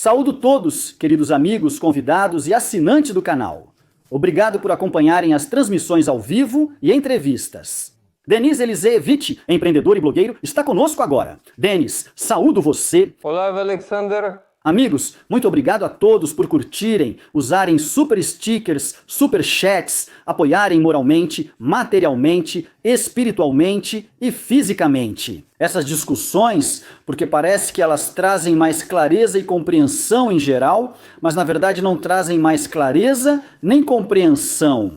Saúdo todos, queridos amigos, convidados e assinantes do canal. Obrigado por acompanharem as transmissões ao vivo e entrevistas. Denis Eliseevich, empreendedor e blogueiro, está conosco agora. Denis, saúdo você. Olá, Alexander. Amigos, muito obrigado a todos por curtirem, usarem super stickers, super chats, apoiarem moralmente, materialmente, espiritualmente e fisicamente. Essas discussões, porque parece que elas trazem mais clareza e compreensão em geral, mas na verdade não trazem mais clareza nem compreensão.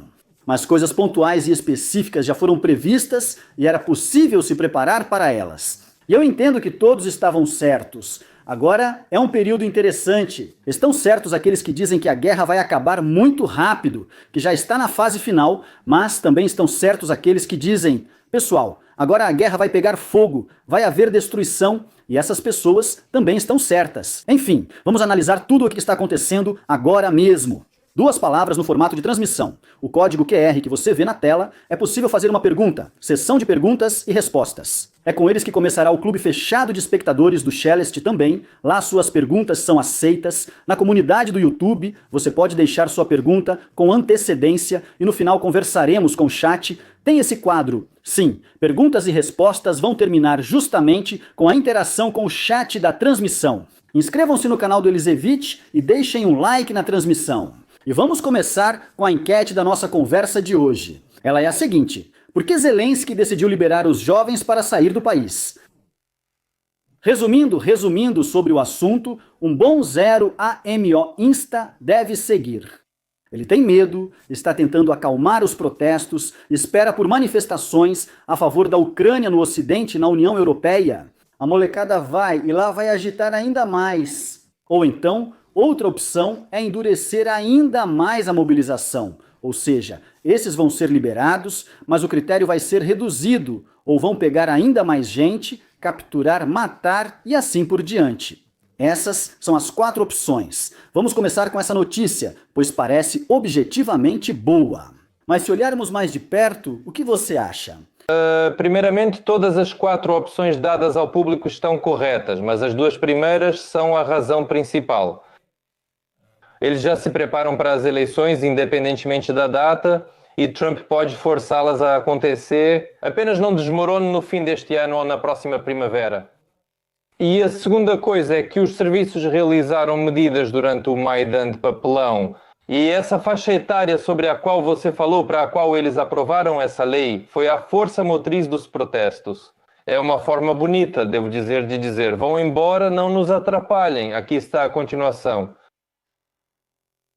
Mas coisas pontuais e específicas já foram previstas e era possível se preparar para elas. E eu entendo que todos estavam certos. Agora é um período interessante. Estão certos aqueles que dizem que a guerra vai acabar muito rápido, que já está na fase final, mas também estão certos aqueles que dizem: pessoal, agora a guerra vai pegar fogo, vai haver destruição, e essas pessoas também estão certas. Enfim, vamos analisar tudo o que está acontecendo agora mesmo. 2 palavras no formato de transmissão. O código QR que você vê na tela é possível fazer uma pergunta, sessão de perguntas e respostas. É com eles que começará o clube fechado de espectadores do Shellest também. Lá suas perguntas são aceitas. Na comunidade do YouTube, você pode deixar sua pergunta com antecedência e no final conversaremos com o chat. Tem esse quadro. Sim, perguntas e respostas vão terminar justamente com a interação com o chat da transmissão. Inscrevam-se no canal do Eliseevich e deixem um like na transmissão. E vamos começar com a enquete da nossa conversa de hoje. Ela é a seguinte: por que Zelensky decidiu liberar os jovens para sair do país? Resumindo sobre o assunto, um bom 0 AMO Insta deve seguir. Ele tem medo, está tentando acalmar os protestos, espera por manifestações a favor da Ucrânia no Ocidente e na União Europeia. A molecada vai e lá vai agitar ainda mais. Ou então, outra opção é endurecer ainda mais a mobilização, ou seja, esses vão ser liberados, mas o critério vai ser reduzido, ou vão pegar ainda mais gente, capturar, matar e assim por diante. Essas são as 4 opções. Vamos começar com essa notícia, pois parece objetivamente boa. Mas se olharmos mais de perto, o que você acha? Primeiramente, todas as 4 opções dadas ao público estão corretas, mas as 2 primeiras são a razão principal. Eles já se preparam para as eleições, independentemente da data, e Trump pode forçá-las a acontecer, apenas não desmorone no fim deste ano ou na próxima primavera. E a segunda coisa é que os serviços realizaram medidas durante o Maidan de papelão, e essa faixa etária sobre a qual você falou, para a qual eles aprovaram essa lei, foi a força motriz dos protestos. É uma forma bonita, devo dizer, de dizer: vão embora, não nos atrapalhem, aqui está a continuação.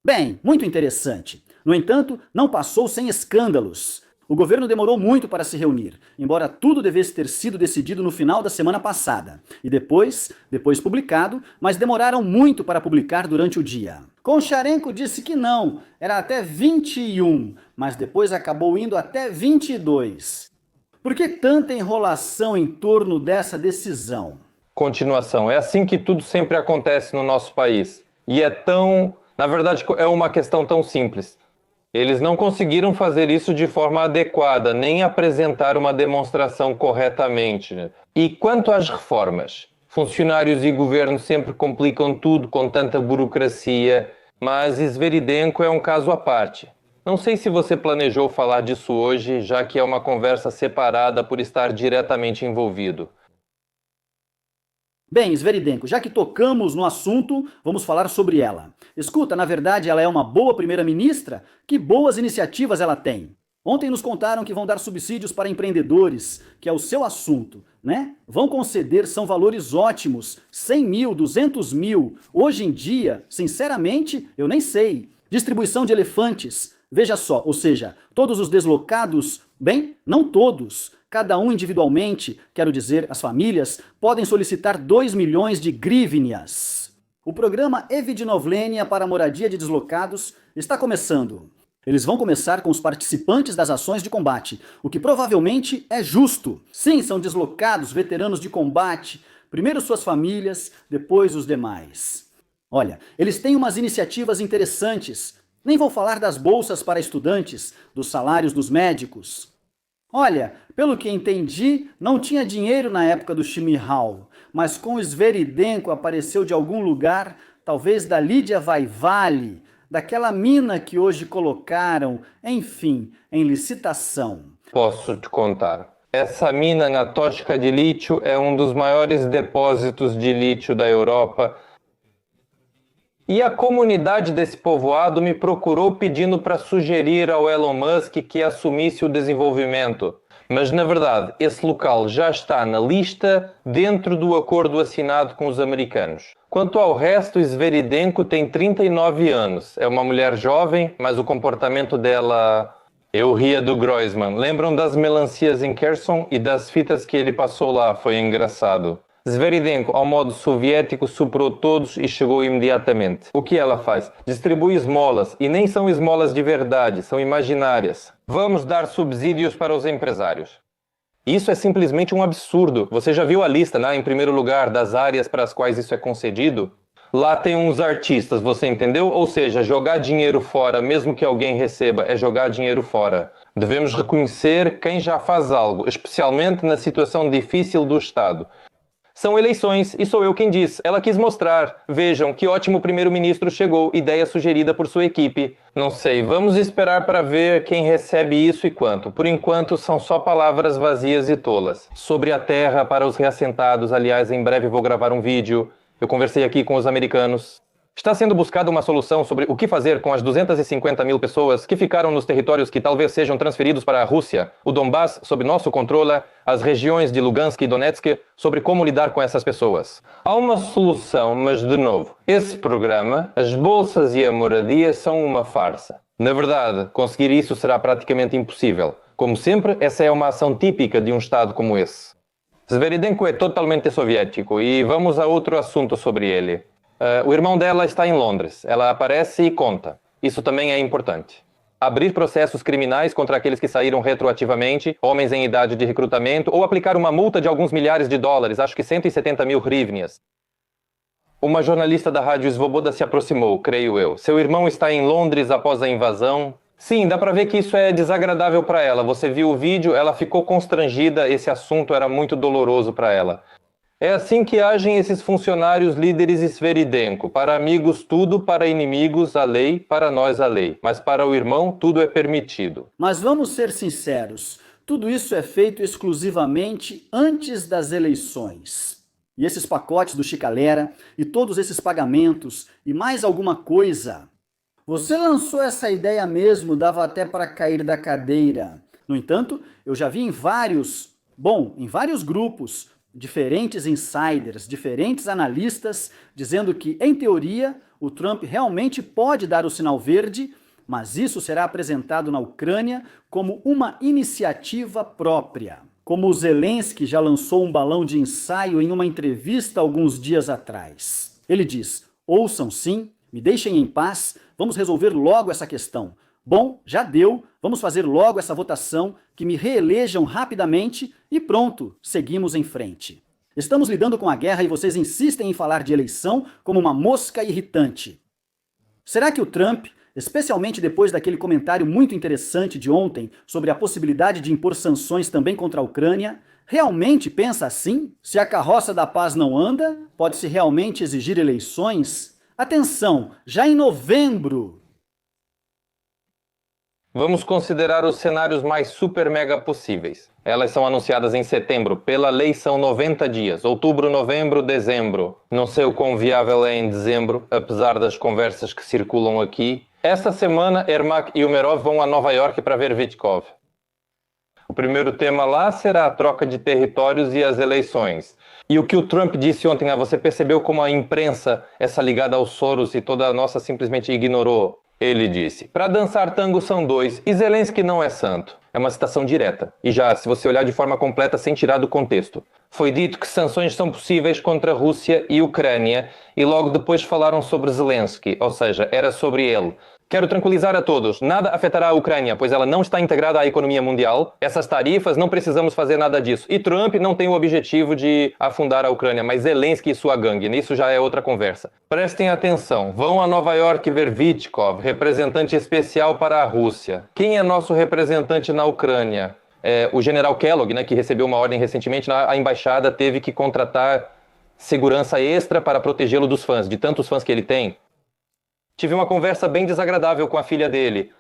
Bem, muito interessante. No entanto, não passou sem escândalos. O governo demorou muito para se reunir, embora tudo devesse ter sido decidido no final da semana passada. E depois publicado, mas demoraram muito para publicar durante o dia. Koncharenko disse que não, era até 21, mas depois acabou indo até 22. Por que tanta enrolação em torno dessa decisão? Continuação. É assim que tudo sempre acontece no nosso país. E é tão... Na verdade, é uma questão tão simples. Eles não conseguiram fazer isso de forma adequada, nem apresentar uma demonstração corretamente. E quanto às reformas? Funcionários e governo sempre complicam tudo com tanta burocracia, mas Sviridenko é um caso à parte. Não sei se você planejou falar disso hoje, já que é uma conversa separada por estar diretamente envolvido. Bem, Sviridenko, já que tocamos no assunto, vamos falar sobre ela. Escuta, na verdade ela é uma boa primeira-ministra? Que boas iniciativas ela tem! Ontem nos contaram que vão dar subsídios para empreendedores, que é o seu assunto, né? Vão conceder, são valores ótimos, 100 mil, 200 mil. Hoje em dia, sinceramente, eu nem sei. Distribuição de elefantes, veja só, ou seja, todos os deslocados, bem, não todos, cada um individualmente, quero dizer, as famílias, podem solicitar 2 milhões de grivnias. O programa Evidnovlenia para a moradia de deslocados está começando. Eles vão começar com os participantes das ações de combate, o que provavelmente é justo. Sim, são deslocados, veteranos de combate, primeiro suas famílias, depois os demais. Olha, eles têm umas iniciativas interessantes. Nem vou falar das bolsas para estudantes, dos salários dos médicos. Olha, pelo que entendi, não tinha dinheiro na época do Shmihal, mas com o Sviridenko apareceu de algum lugar talvez da Lídia Vai-Vale, daquela mina que hoje colocaram, enfim, em licitação? Posso te contar. Essa mina na Tosca de lítio é um dos maiores depósitos de lítio da Europa. E a comunidade desse povoado me procurou pedindo para sugerir ao Elon Musk que assumisse o desenvolvimento. Mas, na verdade, esse local já está na lista dentro do acordo assinado com os americanos. Quanto ao resto, Sveridenko tem 39 anos. É uma mulher jovem, mas o comportamento dela... Eu ria do Groisman. Lembram das melancias em Kherson e das fitas que ele passou lá? Foi engraçado. Sveridenko, ao modo soviético, superou todos e chegou imediatamente. O que ela faz? Distribui esmolas, e nem são esmolas de verdade, são imaginárias. Vamos dar subsídios para os empresários. Isso é simplesmente um absurdo. Você já viu a lista, né, em primeiro lugar, das áreas para as quais isso é concedido? Lá tem uns artistas, você entendeu? Ou seja, jogar dinheiro fora, mesmo que alguém receba, é jogar dinheiro fora. Devemos reconhecer quem já faz algo, especialmente na situação difícil do Estado. São eleições e sou eu quem diz. Ela quis mostrar. Vejam que ótimo primeiro-ministro chegou. Ideia sugerida por sua equipe. Não sei, vamos esperar para ver quem recebe isso e quanto. Por enquanto são só palavras vazias e tolas. Sobre a terra para os reassentados, aliás, em breve vou gravar um vídeo. Eu conversei aqui com os americanos. Está sendo buscada uma solução sobre o que fazer com as 250 mil pessoas que ficaram nos territórios que talvez sejam transferidos para a Rússia, o Donbass sob nosso controle, as regiões de Lugansk e Donetsk, sobre como lidar com essas pessoas. Há uma solução, mas de novo, esse programa, as bolsas e a moradia são uma farsa. Na verdade, conseguir isso será praticamente impossível. Como sempre, essa é uma ação típica de um Estado como esse. Sveridenko é totalmente soviético e vamos a outro assunto sobre ele. O irmão dela está em Londres. Ela aparece e conta. Isso também é importante. Abrir processos criminais contra aqueles que saíram retroativamente, homens em idade de recrutamento, ou aplicar uma multa de alguns milhares de dólares, acho que 170 mil hryvnias. Uma jornalista da Rádio Svoboda se aproximou, creio eu. Seu irmão está em Londres após a invasão? Sim, dá pra ver que isso é desagradável para ela. Você viu o vídeo, ela ficou constrangida, esse assunto era muito doloroso para ela. É assim que agem esses funcionários líderes Sveridenko. Para amigos tudo, para inimigos a lei, para nós a lei. Mas para o irmão tudo é permitido. Mas vamos ser sinceros, tudo isso é feito exclusivamente antes das eleições. E esses pacotes do Chicalera, e todos esses pagamentos, e mais alguma coisa. Você lançou essa ideia mesmo, dava até para cair da cadeira. No entanto, eu já vi em vários grupos, diferentes insiders, diferentes analistas, dizendo que, em teoria, o Trump realmente pode dar o sinal verde, mas isso será apresentado na Ucrânia como uma iniciativa própria. Como o Zelensky já lançou um balão de ensaio em uma entrevista alguns dias atrás. Ele diz: ouçam sim, me deixem em paz, vamos resolver logo essa questão. Bom, já deu, vamos fazer logo essa votação, que me reelejam rapidamente e pronto, seguimos em frente. Estamos lidando com a guerra e vocês insistem em falar de eleição como uma mosca irritante. Será que o Trump, especialmente depois daquele comentário muito interessante de ontem sobre a possibilidade de impor sanções também contra a Ucrânia, realmente pensa assim? Se a carroça da paz não anda, pode-se realmente exigir eleições? Atenção, já em novembro... Vamos considerar os cenários mais super mega possíveis. Elas são anunciadas em setembro. Pela lei são 90 dias. Outubro, novembro, dezembro. Não sei o quão viável é em dezembro, apesar das conversas que circulam aqui. Esta semana, Ermak e Umerov vão a Nova York para ver Vitkov. O primeiro tema lá será a troca de territórios e as eleições. E o que o Trump disse ontem, você percebeu como a imprensa, essa ligada ao Soros e toda a nossa simplesmente ignorou? Ele disse: para dançar tango são dois, e Zelensky não é santo. É uma citação direta. E já, se você olhar de forma completa sem tirar do contexto. Foi dito que sanções são possíveis contra a Rússia e Ucrânia, e logo depois falaram sobre Zelensky, ou seja, era sobre ele. Quero tranquilizar a todos, nada afetará a Ucrânia, pois ela não está integrada à economia mundial. Essas tarifas, não precisamos fazer nada disso. E Trump não tem o objetivo de afundar a Ucrânia, mas Zelensky e sua gangue, nisso já é outra conversa. Prestem atenção, vão a Nova York ver Vitkov, representante especial para a Rússia. Quem é nosso representante na Ucrânia? O general Kellogg, né, que recebeu uma ordem recentemente, a embaixada teve que contratar segurança extra para protegê-lo dos fãs, de tantos fãs que ele tem. Tive uma conversa bem desagradável com a filha dele.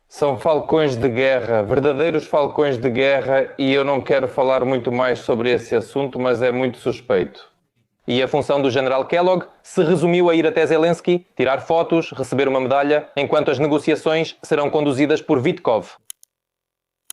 São falcões de guerra, verdadeiros falcões de guerra, e eu não quero falar muito mais sobre esse assunto, mas é muito suspeito. E a função do general Kellogg se resumiu a ir até Zelensky, tirar fotos, receber uma medalha, enquanto as negociações serão conduzidas por Vitkov.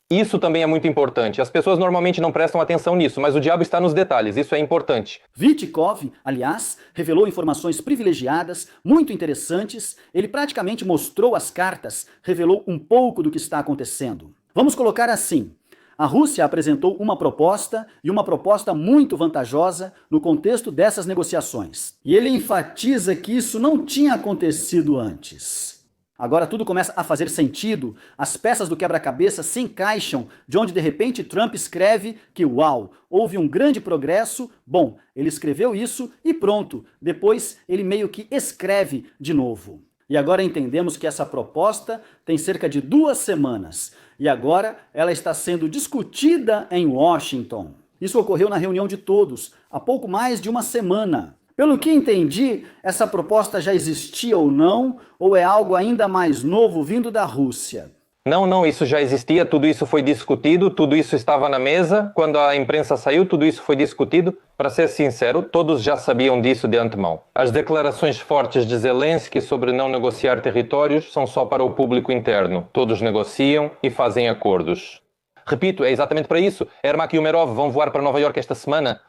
Isso também é muito importante. As pessoas normalmente não prestam atenção nisso, mas o diabo está nos detalhes. Isso é importante. Vitkov, aliás, revelou informações privilegiadas, muito interessantes. Ele praticamente mostrou as cartas, revelou um pouco do que está acontecendo. Vamos colocar assim. A Rússia apresentou uma proposta, e uma proposta muito vantajosa no contexto dessas negociações. E ele enfatiza que isso não tinha acontecido antes. Agora tudo começa a fazer sentido, as peças do quebra-cabeça se encaixam, de onde de repente Trump escreve que, uau, houve um grande progresso. Bom, ele escreveu isso e pronto, depois ele meio que escreve de novo. E agora entendemos que essa proposta tem cerca de 2 semanas, e agora ela está sendo discutida em Washington. Isso ocorreu na reunião de todos, há pouco mais de 1 semana. Pelo que entendi, essa proposta já existia ou é algo ainda mais novo vindo da Rússia? Não, isso já existia, tudo isso foi discutido, tudo isso estava na mesa. Quando a imprensa saiu, tudo isso foi discutido. Para ser sincero, todos já sabiam disso de antemão. As declarações fortes de Zelensky sobre não negociar territórios são só para o público interno. Todos negociam e fazem acordos. Repito, é exatamente para isso. Ermak e Umerov vão voar para Nova Iorque esta semana.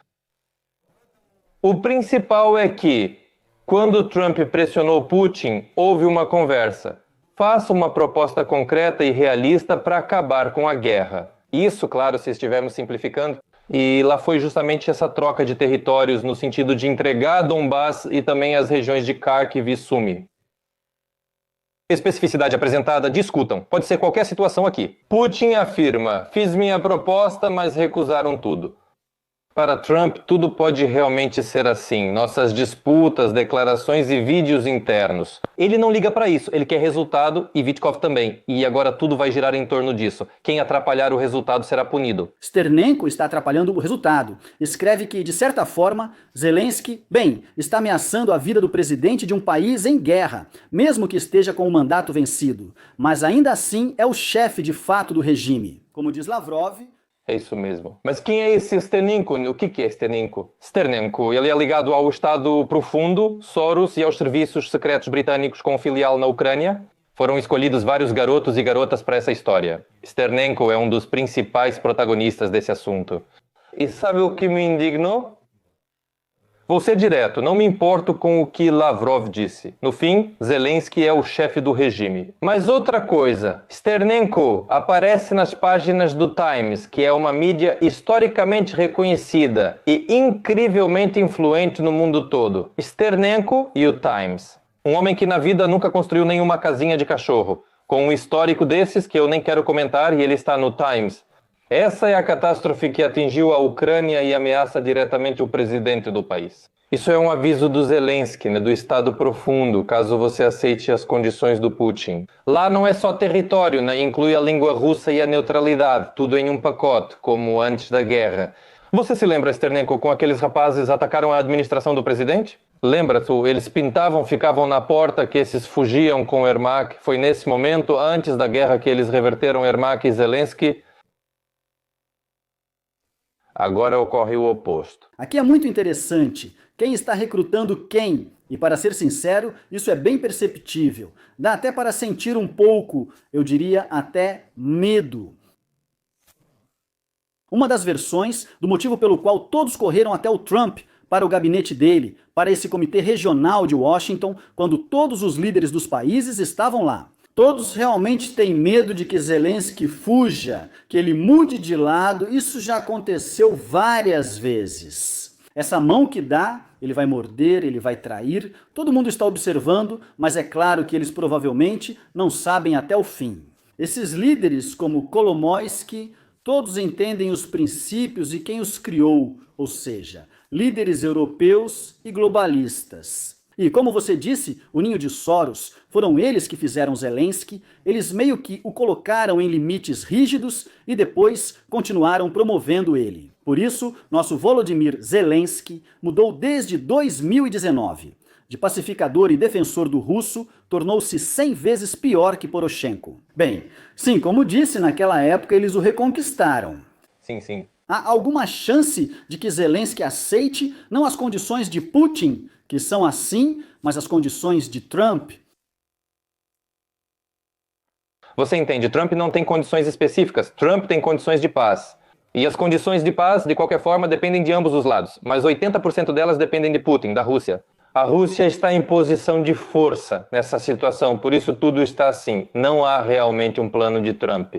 O principal é que, quando Trump pressionou Putin, houve uma conversa. Faça uma proposta concreta e realista para acabar com a guerra. Isso, claro, se estivermos simplificando. E lá foi justamente essa troca de territórios no sentido de entregar Donbass e também as regiões de Kharkiv e Sumy. Especificidade apresentada, discutam. Pode ser qualquer situação aqui. Putin afirma, fiz minha proposta, mas recusaram tudo. Para Trump, tudo pode realmente ser assim. Nossas disputas, declarações e vídeos internos. Ele não liga para isso, ele quer resultado e Vitkov também. E agora tudo vai girar em torno disso. Quem atrapalhar o resultado será punido. Sternenko está atrapalhando o resultado. Escreve que, de certa forma, Zelensky, está ameaçando a vida do presidente de um país em guerra, mesmo que esteja com o mandato vencido. Mas ainda assim é o chefe de fato do regime. Como diz Lavrov, é isso mesmo. Mas quem é esse Sternenko? O que é Sternenko? Sternenko, ele é ligado ao Estado Profundo, Soros e aos serviços secretos britânicos com filial na Ucrânia. Foram escolhidos vários garotos e garotas para essa história. Sternenko é um dos principais protagonistas desse assunto. E sabe o que me indignou? Vou ser direto, não me importo com o que Lavrov disse. No fim, Zelensky é o chefe do regime. Mas outra coisa, Sternenko aparece nas páginas do Times, que é uma mídia historicamente reconhecida e incrivelmente influente no mundo todo. Sternenko e o Times. Um homem que na vida nunca construiu nenhuma casinha de cachorro. Com um histórico desses que eu nem quero comentar e ele está no Times. Essa é a catástrofe que atingiu a Ucrânia e ameaça diretamente o presidente do país. Isso é um aviso do Zelensky, do Estado Profundo, caso você aceite as condições do Putin. Lá não é só território, inclui a língua russa e a neutralidade, tudo em um pacote, como antes da guerra. Você se lembra, Sternenko, com aqueles rapazes atacaram a administração do presidente? Lembra-te, eles pintavam, ficavam na porta, que esses fugiam com Ermak. Foi nesse momento, antes da guerra, que eles reverteram Ermak e Zelensky. Agora ocorre o oposto. Aqui é muito interessante. Quem está recrutando quem? E para ser sincero, isso é bem perceptível. Dá até para sentir um pouco, eu diria até medo. Uma das versões do motivo pelo qual todos correram até o Trump para o gabinete dele, para esse comitê regional de Washington, quando todos os líderes dos países estavam lá. Todos realmente têm medo de que Zelensky fuja, que ele mude de lado. Isso já aconteceu várias vezes. Essa mão que dá, ele vai morder, ele vai trair. Todo mundo está observando, mas é claro que eles provavelmente não sabem até o fim. Esses líderes, como Kolomoisky, todos entendem os princípios e quem os criou, ou seja, líderes europeus e globalistas. E como você disse, o ninho de Soros, foram eles que fizeram Zelensky, eles meio que o colocaram em limites rígidos e depois continuaram promovendo ele. Por isso, nosso Volodymyr Zelensky mudou desde 2019. De pacificador e defensor do russo, tornou-se 100 vezes pior que Poroshenko. Bem, sim, como disse, naquela época eles o reconquistaram. Sim, sim. Há alguma chance de que Zelensky aceite não as condições de Putin, que são assim, mas as condições de Trump? Você entende, Trump não tem condições específicas, Trump tem condições de paz. E as condições de paz, de qualquer forma, dependem de ambos os lados, mas 80% delas dependem de Putin, da Rússia. A Rússia está em posição de força nessa situação, por isso tudo está assim. Não há realmente um plano de Trump.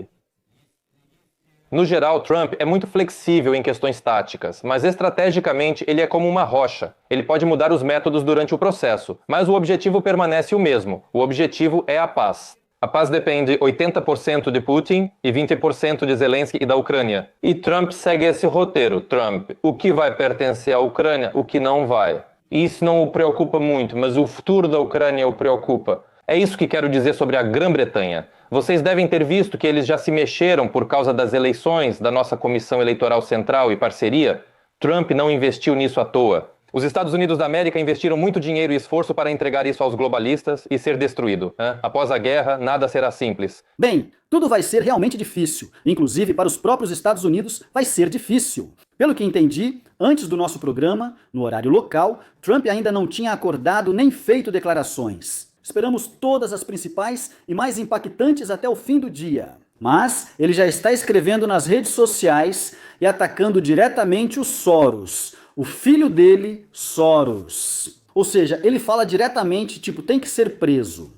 No geral, Trump é muito flexível em questões táticas, mas estrategicamente ele é como uma rocha. Ele pode mudar os métodos durante o processo, mas o objetivo permanece o mesmo. O objetivo é a paz. A paz depende 80% de Putin e 20% de Zelensky e da Ucrânia. E Trump segue esse roteiro. Trump, o que vai pertencer à Ucrânia, o que não vai. Isso não o preocupa muito, mas o futuro da Ucrânia o preocupa. É isso que quero dizer sobre a Grã-Bretanha. Vocês devem ter visto que eles já se mexeram por causa das eleições da nossa Comissão Eleitoral Central e parceria. Trump não investiu nisso à toa. Os Estados Unidos da América investiram muito dinheiro e esforço para entregar isso aos globalistas e ser destruído. Após a guerra, nada será simples. Bem, tudo vai ser realmente difícil. Inclusive, para os próprios Estados Unidos, vai ser difícil. Pelo que entendi, antes do nosso programa, no horário local, Trump ainda não tinha acordado nem feito declarações. Esperamos todas as principais e mais impactantes até o fim do dia. Mas ele já está escrevendo nas redes sociais e atacando diretamente o Soros, o filho dele, Soros. Ou seja, ele fala diretamente, tipo, tem que ser preso.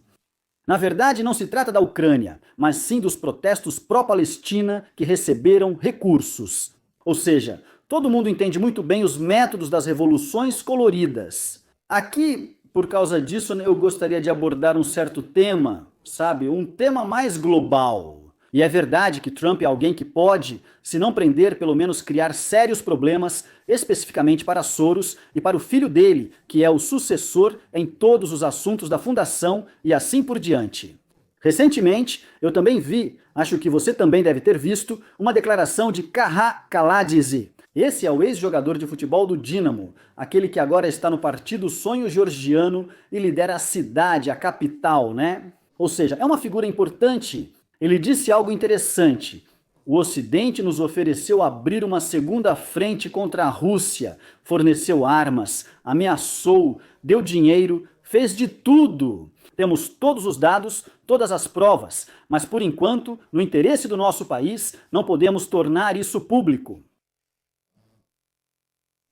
Na verdade, não se trata da Ucrânia, mas sim dos protestos pró-Palestina que receberam recursos. Ou seja, todo mundo entende muito bem os métodos das revoluções coloridas. Aqui, por causa disso, eu gostaria de abordar um certo tema, sabe? Um tema mais global. E é verdade que Trump é alguém que pode, se não prender, pelo menos criar sérios problemas, especificamente para Soros e para o filho dele, que é o sucessor em todos os assuntos da fundação e assim por diante. Recentemente, eu também vi, acho que você também deve ter visto, uma declaração de Kaha Kaladzizi. Esse é o ex-jogador de futebol do Dínamo, aquele que agora está no Partido Sonho Georgiano e lidera a cidade, a capital, né? Ou seja, é uma figura importante. Ele disse algo interessante. O Ocidente nos ofereceu abrir uma segunda frente contra a Rússia, forneceu armas, ameaçou, deu dinheiro, fez de tudo. Temos todos os dados, todas as provas, mas por enquanto, no interesse do nosso país, não podemos tornar isso público.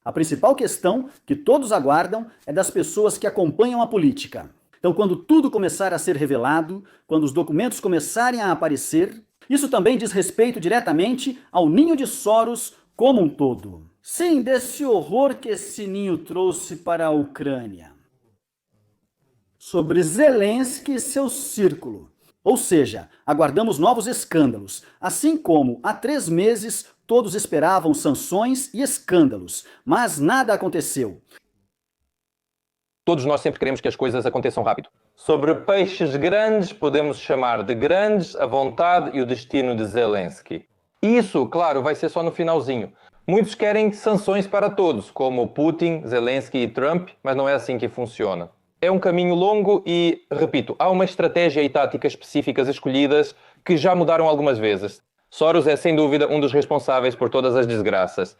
A principal questão que todos aguardam é das pessoas que acompanham a política. Então, quando tudo começar a ser revelado, quando os documentos começarem a aparecer, isso também diz respeito diretamente ao ninho de Soros como um todo. Sim, desse horror que esse ninho trouxe para a Ucrânia. Sobre Zelensky e seu círculo. Ou seja, aguardamos novos escândalos, assim como há 3 meses todos esperavam sanções e escândalos, mas nada aconteceu. Todos nós sempre queremos que as coisas aconteçam rápido. Sobre peixes grandes, podemos chamar de grandes a vontade e o destino de Zelensky. Isso, claro, vai ser só no finalzinho. Muitos querem sanções para todos, como Putin, Zelensky e Trump, mas não é assim que funciona. É um caminho longo e, repito, há uma estratégia e táticas específicas escolhidas que já mudaram algumas vezes. Soros é, sem dúvida, um dos responsáveis por todas as desgraças.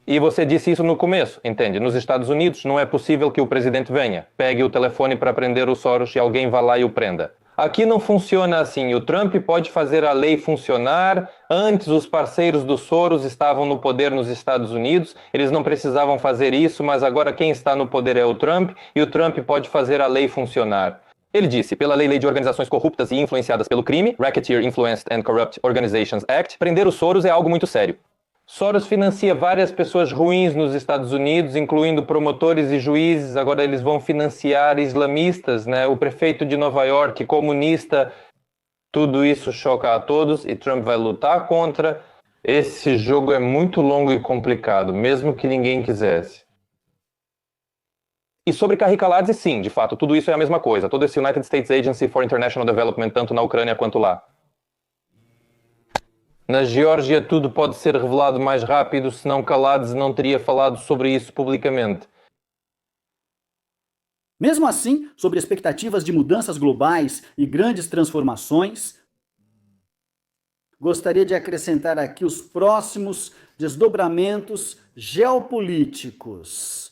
E você disse isso no começo, entende? Nos Estados Unidos não é possível que o presidente venha, pegue o telefone para prender o Soros e alguém vá lá e o prenda. Aqui não funciona assim. O Trump pode fazer a lei funcionar. Antes, os parceiros do Soros estavam no poder nos Estados Unidos. Eles não precisavam fazer isso, mas agora quem está no poder é o Trump e o Trump pode fazer a lei funcionar. Ele disse, pela Lei de Organizações Corruptas e Influenciadas pelo Crime, Racketeer Influenced and Corrupt Organizations Act, prender o Soros é algo muito sério. Soros financia várias pessoas ruins nos Estados Unidos, incluindo promotores e juízes. Agora eles vão financiar islamistas, né? O prefeito de Nova York, comunista. Tudo isso choca a todos e Trump vai lutar contra. Esse jogo é muito longo e complicado, mesmo que ninguém quisesse. E sobre Karikaladze, sim, de fato, tudo isso é a mesma coisa. Todo esse United States Agency for International Development, tanto na Ucrânia quanto lá. Na Geórgia, tudo pode ser revelado mais rápido, senão Kaladze não teria falado sobre isso publicamente. Mesmo assim, sobre expectativas de mudanças globais e grandes transformações, gostaria de acrescentar aqui os próximos desdobramentos geopolíticos.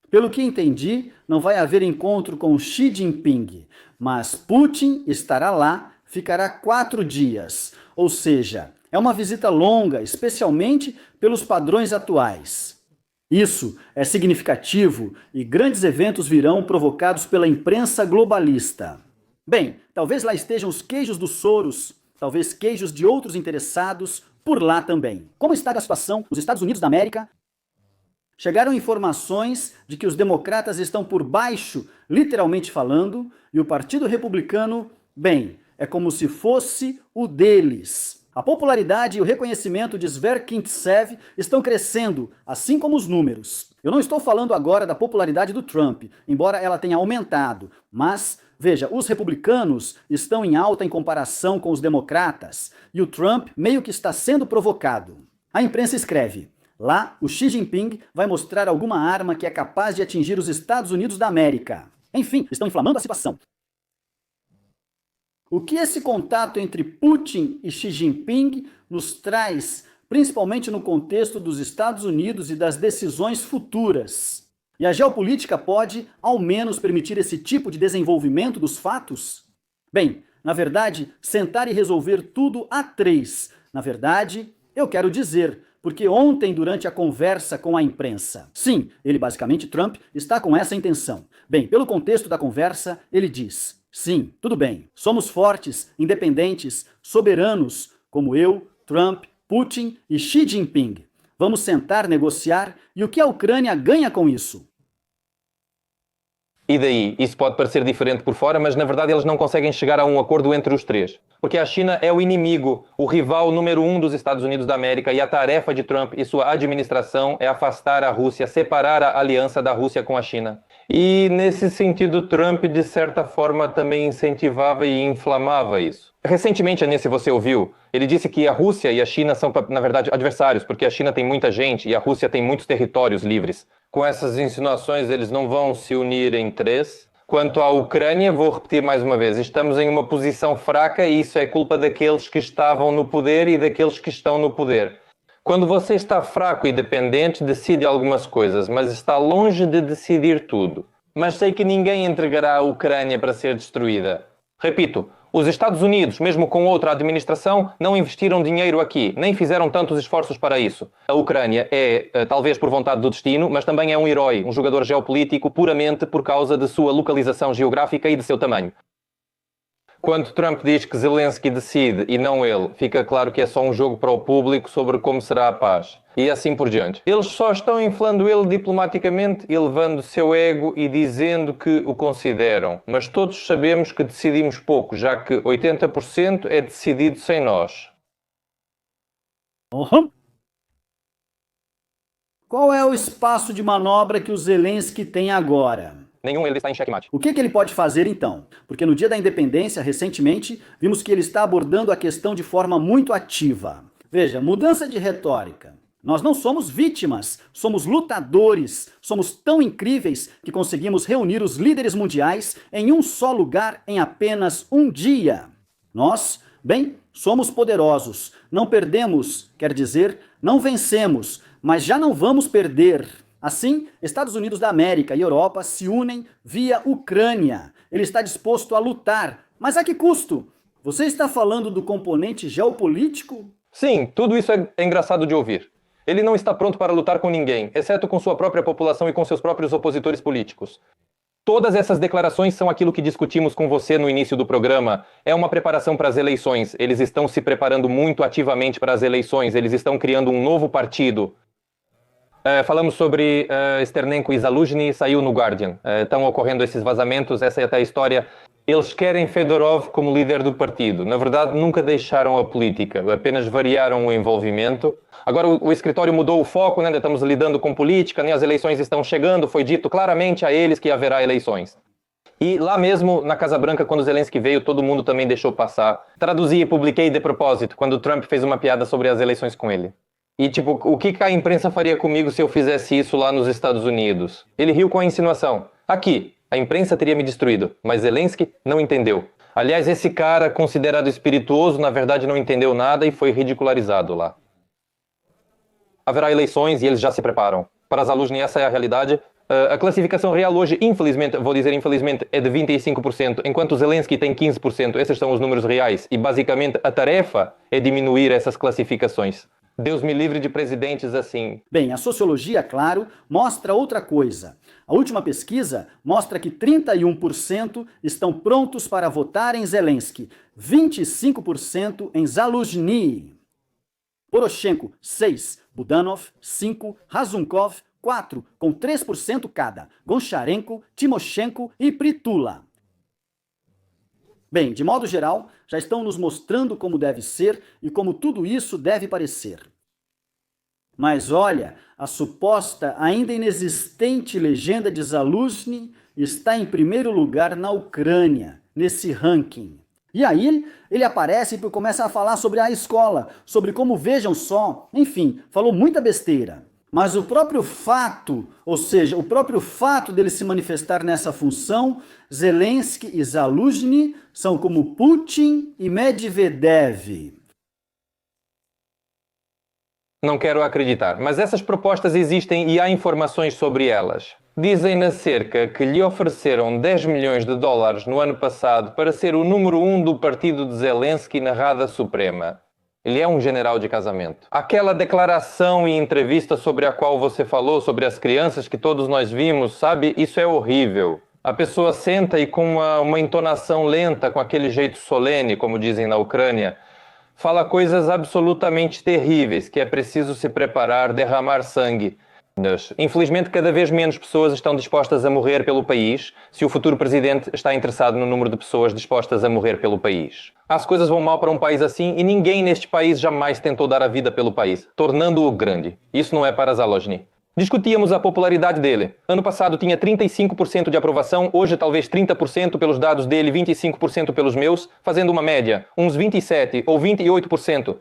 Pelo que entendi, não vai haver encontro com Xi Jinping, mas Putin estará lá, ficará 4 dias, ou seja, é uma visita longa, especialmente pelos padrões atuais. Isso é significativo e grandes eventos virão provocados pela imprensa globalista. Bem, talvez lá estejam os queijos dos Soros, talvez queijos de outros interessados por lá também. Como está a situação nos Estados Unidos da América? Chegaram informações de que os democratas estão por baixo, literalmente falando, e o Partido Republicano, bem, é como se fosse o deles. A popularidade e o reconhecimento de Sverkintsev estão crescendo, assim como os números. Eu não estou falando agora da popularidade do Trump, embora ela tenha aumentado, mas, veja, os republicanos estão em alta em comparação com os democratas, e o Trump meio que está sendo provocado. A imprensa escreve: lá, o Xi Jinping vai mostrar alguma arma que é capaz de atingir os Estados Unidos da América. Enfim, estão inflamando a situação. O que esse contato entre Putin e Xi Jinping nos traz, principalmente no contexto dos Estados Unidos e das decisões futuras? E a geopolítica pode, ao menos, permitir esse tipo de desenvolvimento dos fatos? Bem, na verdade, sentar e resolver tudo a 3. Na verdade, eu quero dizer, porque ontem, durante a conversa com a imprensa, sim, ele basicamente, Trump, está com essa intenção. Bem, pelo contexto da conversa, ele diz: sim, tudo bem, somos fortes, independentes, soberanos, como eu, Trump, Putin e Xi Jinping. Vamos sentar, negociar, e o que a Ucrânia ganha com isso? E daí? Isso pode parecer diferente por fora, mas na verdade eles não conseguem chegar a um acordo entre os três. Porque a China é o inimigo, o rival número 1 dos Estados Unidos da América, e a tarefa de Trump e sua administração é afastar a Rússia, separar a aliança da Rússia com a China. E nesse sentido, Trump de certa forma também incentivava e inflamava isso. Recentemente, se você ouviu, ele disse que a Rússia e a China são, na verdade, adversários, porque a China tem muita gente e a Rússia tem muitos territórios livres. Com essas insinuações, eles não vão se unir em 3. Quanto à Ucrânia, vou repetir mais uma vez, estamos em uma posição fraca e isso é culpa daqueles que estavam no poder e daqueles que estão no poder. Quando você está fraco e dependente, decide algumas coisas, mas está longe de decidir tudo. Mas sei que ninguém entregará a Ucrânia para ser destruída. Repito, os Estados Unidos, mesmo com outra administração, não investiram dinheiro aqui, nem fizeram tantos esforços para isso. A Ucrânia é, talvez por vontade do destino, mas também é um herói, um jogador geopolítico puramente por causa de sua localização geográfica e de seu tamanho. Quando Trump diz que Zelensky decide e não ele, fica claro que é só um jogo para o público sobre como será a paz. E assim por diante. Eles só estão inflando ele diplomaticamente, elevando o seu ego e dizendo que o consideram. Mas todos sabemos que decidimos pouco, já que 80% é decidido sem nós. Uhum. Qual é o espaço de manobra que o Zelensky tem agora? Nenhum ele está em xeque-mate. O que ele pode fazer então? Porque no dia da independência, recentemente, vimos que ele está abordando a questão de forma muito ativa. Veja, mudança de retórica. Nós não somos vítimas, somos lutadores. Somos tão incríveis que conseguimos reunir os líderes mundiais em um só lugar em apenas um dia. Nós, bem, somos poderosos. Não perdemos, quer dizer, não vencemos, mas já não vamos perder. Assim, Estados Unidos da América e Europa se unem via Ucrânia. Ele está disposto a lutar. Mas a que custo? Você está falando do componente geopolítico? Sim, tudo isso é engraçado de ouvir. Ele não está pronto para lutar com ninguém, exceto com sua própria população e com seus próprios opositores políticos. Todas essas declarações são aquilo que discutimos com você no início do programa. É uma preparação para as eleições. Eles estão se preparando muito ativamente para as eleições. Eles estão criando um novo partido. Falamos sobre Sternenko e Zaluzhny, saiu no Guardian. Estão ocorrendo esses vazamentos, essa é até a história. Eles querem Fedorov como líder do partido. Na verdade, nunca deixaram a política, apenas variaram o envolvimento. Agora o escritório mudou o foco, né? Estamos lidando com política, né? As eleições estão chegando, foi dito claramente a eles que haverá eleições. E lá mesmo, na Casa Branca, quando Zelensky veio, todo mundo também deixou passar. Traduzi e publiquei de propósito, quando o Trump fez uma piada sobre as eleições com ele. E tipo, o que a imprensa faria comigo se eu fizesse isso lá nos Estados Unidos? Ele riu com a insinuação. Aqui, a imprensa teria me destruído, mas Zelensky não entendeu. Aliás, esse cara, considerado espirituoso, na verdade não entendeu nada e foi ridicularizado lá. Haverá eleições e eles já se preparam. Para Zaluzhny, essa é a realidade. A classificação real hoje, infelizmente, vou dizer infelizmente, é de 25%, enquanto Zelensky tem 15%. Esses são os números reais. E basicamente a tarefa é diminuir essas classificações. Deus me livre de presidentes assim. Bem, a sociologia, claro, mostra outra coisa. A última pesquisa mostra que 31% estão prontos para votar em Zelensky, 25% em Zaluzhny. Poroshenko, 6%, Budanov, 5%, Razunkov, 4%, com 3% cada, Goncharenko, Timoshenko e Pritula. Bem, de modo geral, já estão nos mostrando como deve ser e como tudo isso deve parecer. Mas olha, a suposta, ainda inexistente legenda de Zaluzhny está em primeiro lugar na Ucrânia, nesse ranking. E aí ele aparece e começa a falar sobre a escola, sobre como, vejam só, enfim, falou muita besteira. Mas o próprio fato, ou seja, o próprio fato dele se manifestar nessa função, Zelensky e Zaluzhny são como Putin e Medvedev. Não quero acreditar, mas essas propostas existem e há informações sobre elas. Dizem na cerca que lhe ofereceram 10 milhões de dólares no ano passado para ser o número 1 do partido de Zelensky na Rada Suprema. Ele é um general de casamento. Aquela declaração e entrevista sobre a qual você falou, sobre as crianças que todos nós vimos, sabe? Isso é horrível. A pessoa senta e com uma entonação lenta, com aquele jeito solene, como dizem na Ucrânia, fala coisas absolutamente terríveis, que é preciso se preparar, derramar sangue. Infelizmente, cada vez menos pessoas estão dispostas a morrer pelo país se o futuro presidente está interessado no número de pessoas dispostas a morrer pelo país. As coisas vão mal para um país assim e ninguém neste país jamais tentou dar a vida pelo país, tornando-o grande. Isso não é para Zaluzhny. Discutíamos a popularidade dele. Ano passado tinha 35% de aprovação, hoje talvez 30% pelos dados dele, 25% pelos meus, fazendo uma média, uns 27% ou 28%.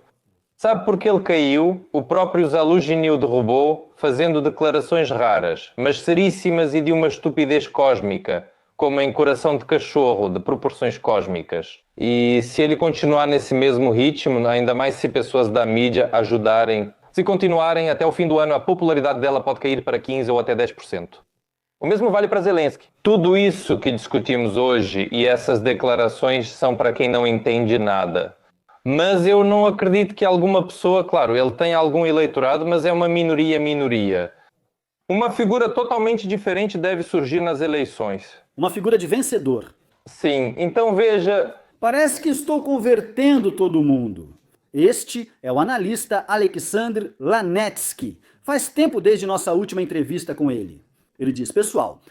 Sabe por que ele caiu? O próprio Zaluzhny o derrubou, fazendo declarações raras, mas seríssimas e de uma estupidez cósmica, como em Coração de Cachorro, de proporções cósmicas. E se ele continuar nesse mesmo ritmo, ainda mais se pessoas da mídia ajudarem, se continuarem, até o fim do ano a popularidade dela pode cair para 15% ou até 10%. O mesmo vale para Zelensky. Tudo isso que discutimos hoje e essas declarações são para quem não entende nada. Mas eu não acredito que alguma pessoa, claro, ele tem algum eleitorado, mas é uma minoria. Uma figura totalmente diferente deve surgir nas eleições. Uma figura de vencedor. Sim, então veja... Parece que estou convertendo todo mundo. Este é o analista Alexander Lanetsky. Faz tempo desde nossa última entrevista com ele. Ele diz, pessoal,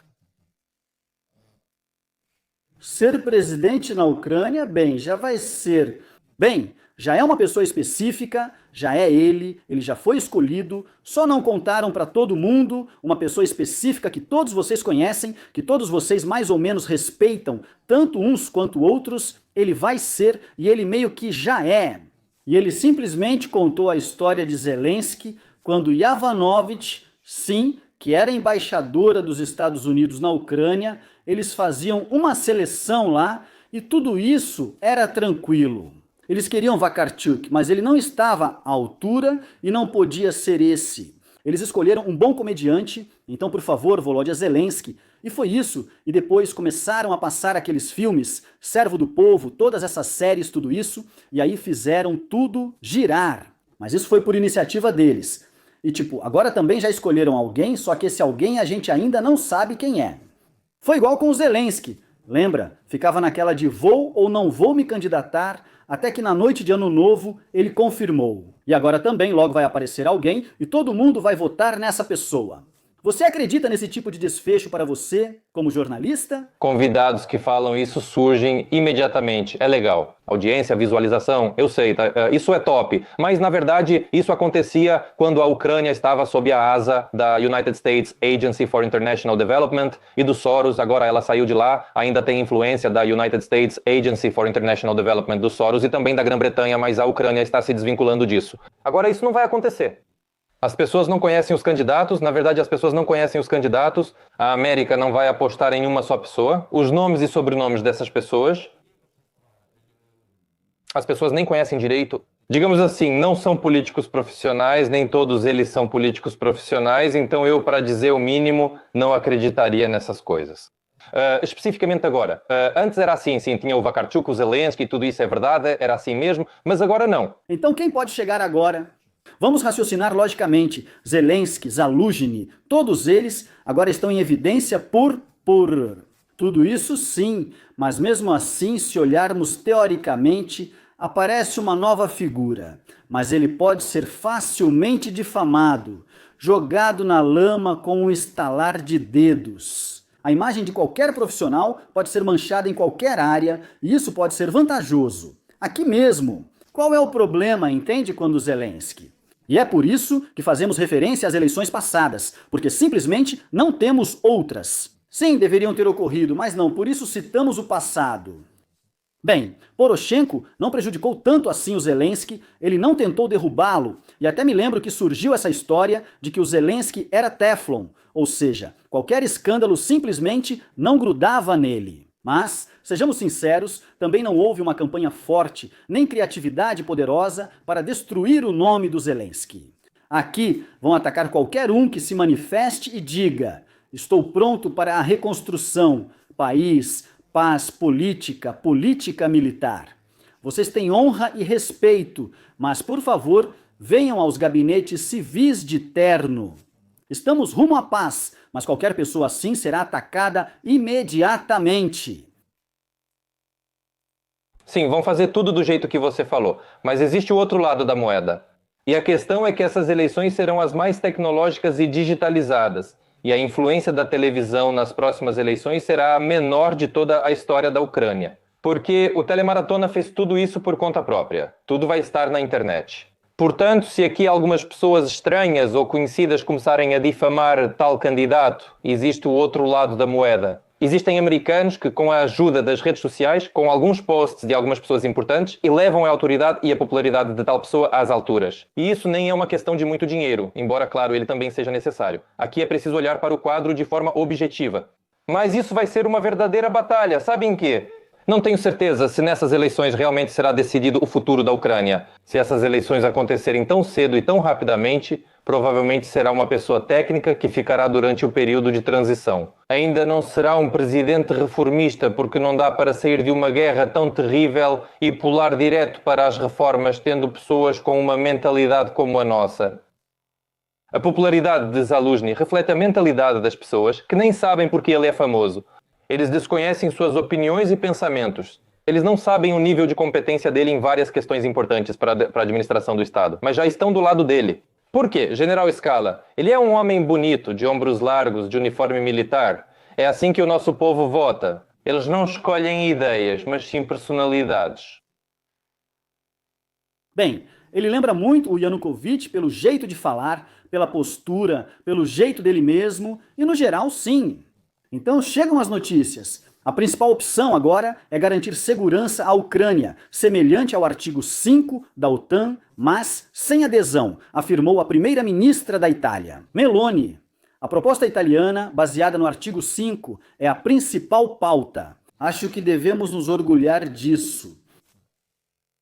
ser presidente na Ucrânia, bem, já vai ser... Bem, já é uma pessoa específica, já é ele já foi escolhido, só não contaram para todo mundo, uma pessoa específica que todos vocês conhecem, que todos vocês mais ou menos respeitam, tanto uns quanto outros, ele vai ser e ele meio que já é. E ele simplesmente contou a história de Zelensky quando Yovanovitch, sim, que era embaixadora dos Estados Unidos na Ucrânia, eles faziam uma seleção lá e tudo isso era tranquilo. Eles queriam Vakarchuk, mas ele não estava à altura e não podia ser esse. Eles escolheram um bom comediante, então por favor, Volodya Zelensky. E foi isso, e depois começaram a passar aqueles filmes, Servo do Povo, todas essas séries, tudo isso, e aí fizeram tudo girar. Mas isso foi por iniciativa deles. E tipo, agora também já escolheram alguém, só que esse alguém a gente ainda não sabe quem é. Foi igual com o Zelensky. Lembra? Ficava naquela de vou ou não vou me candidatar, até que na noite de Ano Novo ele confirmou. E agora também logo vai aparecer alguém e todo mundo vai votar nessa pessoa. Você acredita nesse tipo de desfecho para você, como jornalista? Convidados que falam isso surgem imediatamente. É legal. Audiência, visualização, eu sei, tá? Isso é top. Mas, na verdade, isso acontecia quando a Ucrânia estava sob a asa da United States Agency for International Development e do Soros. Agora ela saiu de lá, ainda tem influência da United States Agency for International Development do Soros e também da Grã-Bretanha, mas a Ucrânia está se desvinculando disso. Agora, isso não vai acontecer. As pessoas não conhecem os candidatos, na verdade as pessoas não conhecem os candidatos, a América não vai apostar em uma só pessoa, os nomes e sobrenomes dessas pessoas, as pessoas nem conhecem direito. Digamos assim, não são políticos profissionais, nem todos eles são políticos profissionais, então eu, para dizer o mínimo, não acreditaria nessas coisas. Especificamente agora, antes era assim, sim, tinha o Vakarchuk, o Zelensky, tudo isso é verdade, era assim mesmo, mas agora não. Então quem pode chegar agora? Vamos raciocinar logicamente. Zelensky, Zaluzhny, todos eles agora estão em evidência por tudo isso sim, mas mesmo assim, se olharmos teoricamente, aparece uma nova figura, mas ele pode ser facilmente difamado, jogado na lama com um estalar de dedos. A imagem de qualquer profissional pode ser manchada em qualquer área e isso pode ser vantajoso. Aqui mesmo. Qual é o problema, entende, quando Zelensky? E é por isso que fazemos referência às eleições passadas, porque simplesmente não temos outras. Sim, deveriam ter ocorrido, mas não, por isso citamos o passado. Bem, Poroshenko não prejudicou tanto assim o Zelensky, ele não tentou derrubá-lo, e até me lembro que surgiu essa história de que o Zelensky era Teflon, ou seja, qualquer escândalo simplesmente não grudava nele. Mas, sejamos sinceros, também não houve uma campanha forte, nem criatividade poderosa para destruir o nome do Zelensky. Aqui vão atacar qualquer um que se manifeste e diga: estou pronto para a reconstrução, país, paz, política, política militar. Vocês têm honra e respeito, mas, por favor, venham aos gabinetes civis de terno. Estamos rumo à paz, mas qualquer pessoa assim será atacada imediatamente. Sim, vão fazer tudo do jeito que você falou, mas existe o outro lado da moeda. E a questão é que essas eleições serão as mais tecnológicas e digitalizadas, e a influência da televisão nas próximas eleições será a menor de toda a história da Ucrânia. Porque o Telemaratona fez tudo isso por conta própria. Tudo vai estar na internet. Portanto, se aqui algumas pessoas estranhas ou conhecidas começarem a difamar tal candidato, existe o outro lado da moeda. Existem americanos que, com a ajuda das redes sociais, com alguns posts de algumas pessoas importantes, elevam a autoridade e a popularidade de tal pessoa às alturas. E isso nem é uma questão de muito dinheiro, embora, claro, ele também seja necessário. Aqui é preciso olhar para o quadro de forma objetiva. Mas isso vai ser uma verdadeira batalha, sabem quê? Não tenho certeza se nessas eleições realmente será decidido o futuro da Ucrânia. Se essas eleições acontecerem tão cedo e tão rapidamente, provavelmente será uma pessoa técnica que ficará durante o período de transição. Ainda não será um presidente reformista, porque não dá para sair de uma guerra tão terrível e pular direto para as reformas, tendo pessoas com uma mentalidade como a nossa. A popularidade de Zaluzhny reflete a mentalidade das pessoas que nem sabem porque ele é famoso. Eles desconhecem suas opiniões e pensamentos. Eles não sabem o nível de competência dele em várias questões importantes para a administração do Estado, mas já estão do lado dele. Por quê? General Scala, ele é um homem bonito, de ombros largos, de uniforme militar. É assim que o nosso povo vota. Eles não escolhem ideias, mas sim personalidades. Bem, ele lembra muito o Yanukovych pelo jeito de falar, pela postura, pelo jeito dele mesmo, e no geral, sim. Então chegam as notícias. A principal opção agora é garantir segurança à Ucrânia, semelhante ao artigo 5 da OTAN, mas sem adesão, afirmou a primeira-ministra da Itália, Meloni. A proposta italiana, baseada no artigo 5, é a principal pauta. Acho que devemos nos orgulhar disso.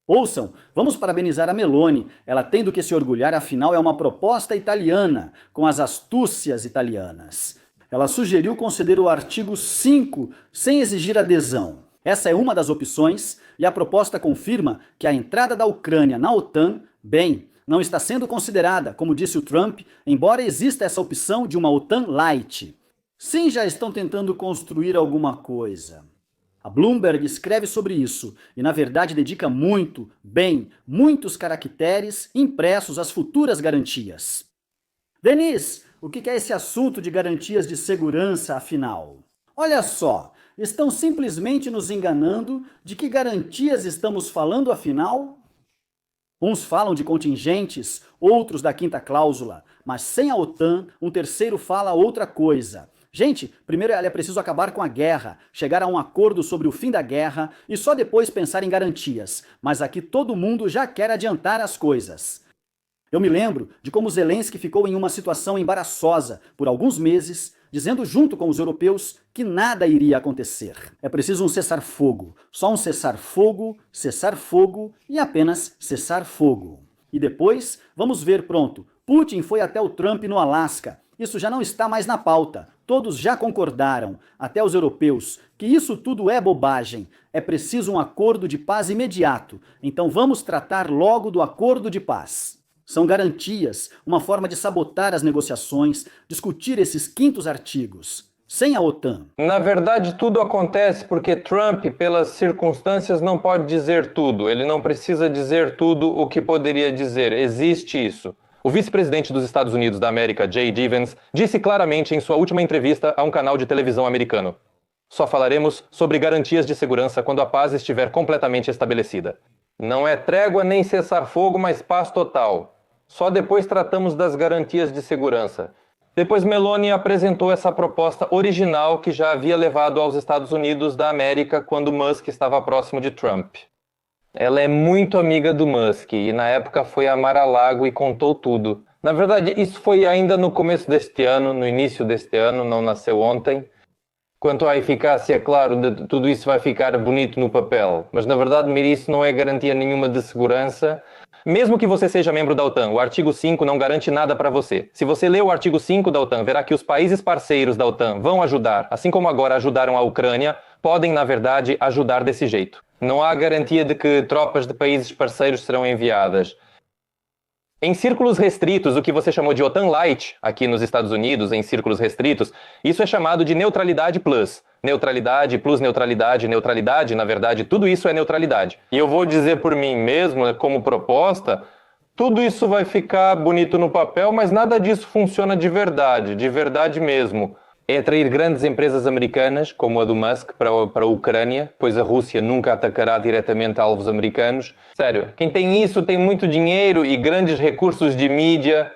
Ouçam, vamos parabenizar a Meloni. Ela tem do que se orgulhar, afinal é uma proposta italiana, com as astúcias italianas. Ela sugeriu conceder o artigo 5 sem exigir adesão. Essa é uma das opções e a proposta confirma que a entrada da Ucrânia na OTAN, bem, não está sendo considerada, como disse o Trump, embora exista essa opção de uma OTAN light. Sim, já estão tentando construir alguma coisa. A Bloomberg escreve sobre isso e, na verdade, dedica muitos caracteres impressos às futuras garantias. Denise, o que é esse assunto de garantias de segurança, afinal? Olha só, estão simplesmente nos enganando de que garantias estamos falando, afinal? Uns falam de contingentes, outros da quinta cláusula, mas sem a OTAN, um terceiro fala outra coisa. Gente, primeiro é preciso acabar com a guerra, chegar a um acordo sobre o fim da guerra e só depois pensar em garantias. Mas aqui todo mundo já quer adiantar as coisas. Eu me lembro de como Zelensky ficou em uma situação embaraçosa por alguns meses, dizendo junto com os europeus que nada iria acontecer. É preciso um cessar-fogo, só um cessar-fogo e apenas cessar-fogo. E depois, vamos ver, pronto, Putin foi até o Trump no Alasca. Isso já não está mais na pauta. Todos já concordaram, até os europeus, que isso tudo é bobagem. É preciso um acordo de paz imediato. Então vamos tratar logo do acordo de paz. São garantias, uma forma de sabotar as negociações, discutir esses quintos artigos. Sem a OTAN. Na verdade, tudo acontece porque Trump, pelas circunstâncias, não pode dizer tudo. Ele não precisa dizer tudo o que poderia dizer. Existe isso. O vice-presidente dos Estados Unidos da América, J.D. Vance, disse claramente em sua última entrevista a um canal de televisão americano: só falaremos sobre garantias de segurança quando a paz estiver completamente estabelecida. Não é trégua nem cessar-fogo, mas paz total. Só depois tratamos das garantias de segurança. Depois Meloni apresentou essa proposta original que já havia levado aos Estados Unidos da América quando Musk estava próximo de Trump. Ela é muito amiga do Musk e na época foi a Mar-a-Lago e contou tudo. Na verdade, isso foi ainda no começo deste ano, no início deste ano, não nasceu ontem. Quanto à eficácia, claro, de tudo isso vai ficar bonito no papel. Mas na verdade, isso não é garantia nenhuma de segurança. Mesmo que você seja membro da OTAN, o artigo 5 não garante nada para você. Se você ler o artigo 5 da OTAN, verá que os países parceiros da OTAN vão ajudar, assim como agora ajudaram a Ucrânia, podem, na verdade, ajudar desse jeito. Não há garantia de que tropas de países parceiros serão enviadas. Em círculos restritos, o que você chamou de OTAN Light, aqui nos Estados Unidos, em círculos restritos, isso é chamado de neutralidade plus. Neutralidade plus neutralidade, neutralidade, na verdade, tudo isso é neutralidade. E eu vou dizer por mim mesmo, como proposta, tudo isso vai ficar bonito no papel, mas nada disso funciona de verdade mesmo. É atrair grandes empresas americanas, como a do Musk, para a Ucrânia, pois a Rússia nunca atacará diretamente alvos americanos. Sério, quem tem isso tem muito dinheiro e grandes recursos de mídia.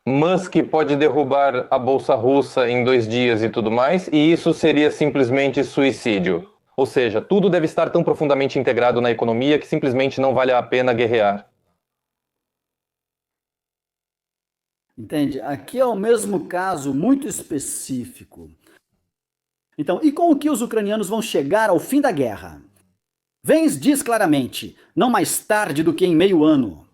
Musk pode derrubar a bolsa russa em 2 dias e tudo mais, e isso seria simplesmente suicídio. Ou seja, tudo deve estar tão profundamente integrado na economia que simplesmente não vale a pena guerrear. Entende? Aqui é o mesmo caso muito específico. Então, e com o que os ucranianos vão chegar ao fim da guerra? Vence diz claramente, não mais tarde do que em meio ano.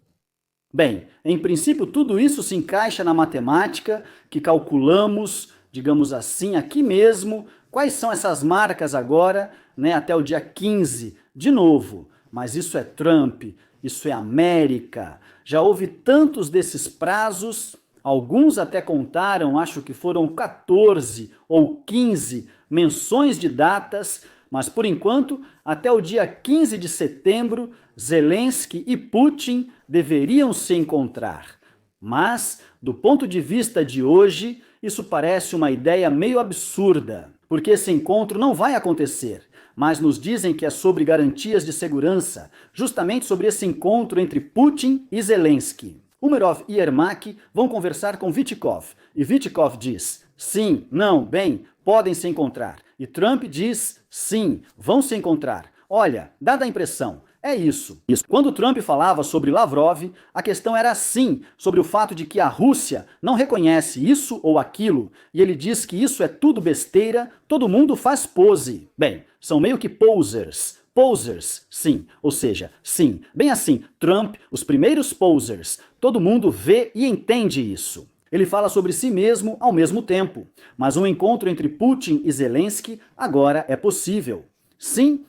Bem, em princípio tudo isso se encaixa na matemática que calculamos, digamos assim, aqui mesmo, quais são essas marcas agora, né, até o dia 15, de novo. Mas isso é Trump, isso é América. Já houve tantos desses prazos. Alguns até contaram, acho que foram 14 ou 15 menções de datas, mas por enquanto, até o dia 15 de setembro, Zelensky e Putin deveriam se encontrar. Mas, do ponto de vista de hoje, isso parece uma ideia meio absurda, porque esse encontro não vai acontecer. Mas nos dizem que é sobre garantias de segurança, justamente sobre esse encontro entre Putin e Zelensky. Umerov e Yermak vão conversar com Vitkov, e Vitkov diz, sim, não, bem, podem se encontrar. E Trump diz, sim, vão se encontrar. Olha, dá a impressão, é isso. Quando Trump falava sobre Lavrov, a questão era sim, sobre o fato de que a Rússia não reconhece isso ou aquilo, e ele diz que isso é tudo besteira, todo mundo faz pose. Bem, são meio que posers. Posers, sim, ou seja, sim, bem assim, Trump, os primeiros posers, todo mundo vê e entende isso. Ele fala sobre si mesmo ao mesmo tempo, mas um encontro entre Putin e Zelensky agora é possível. Sim.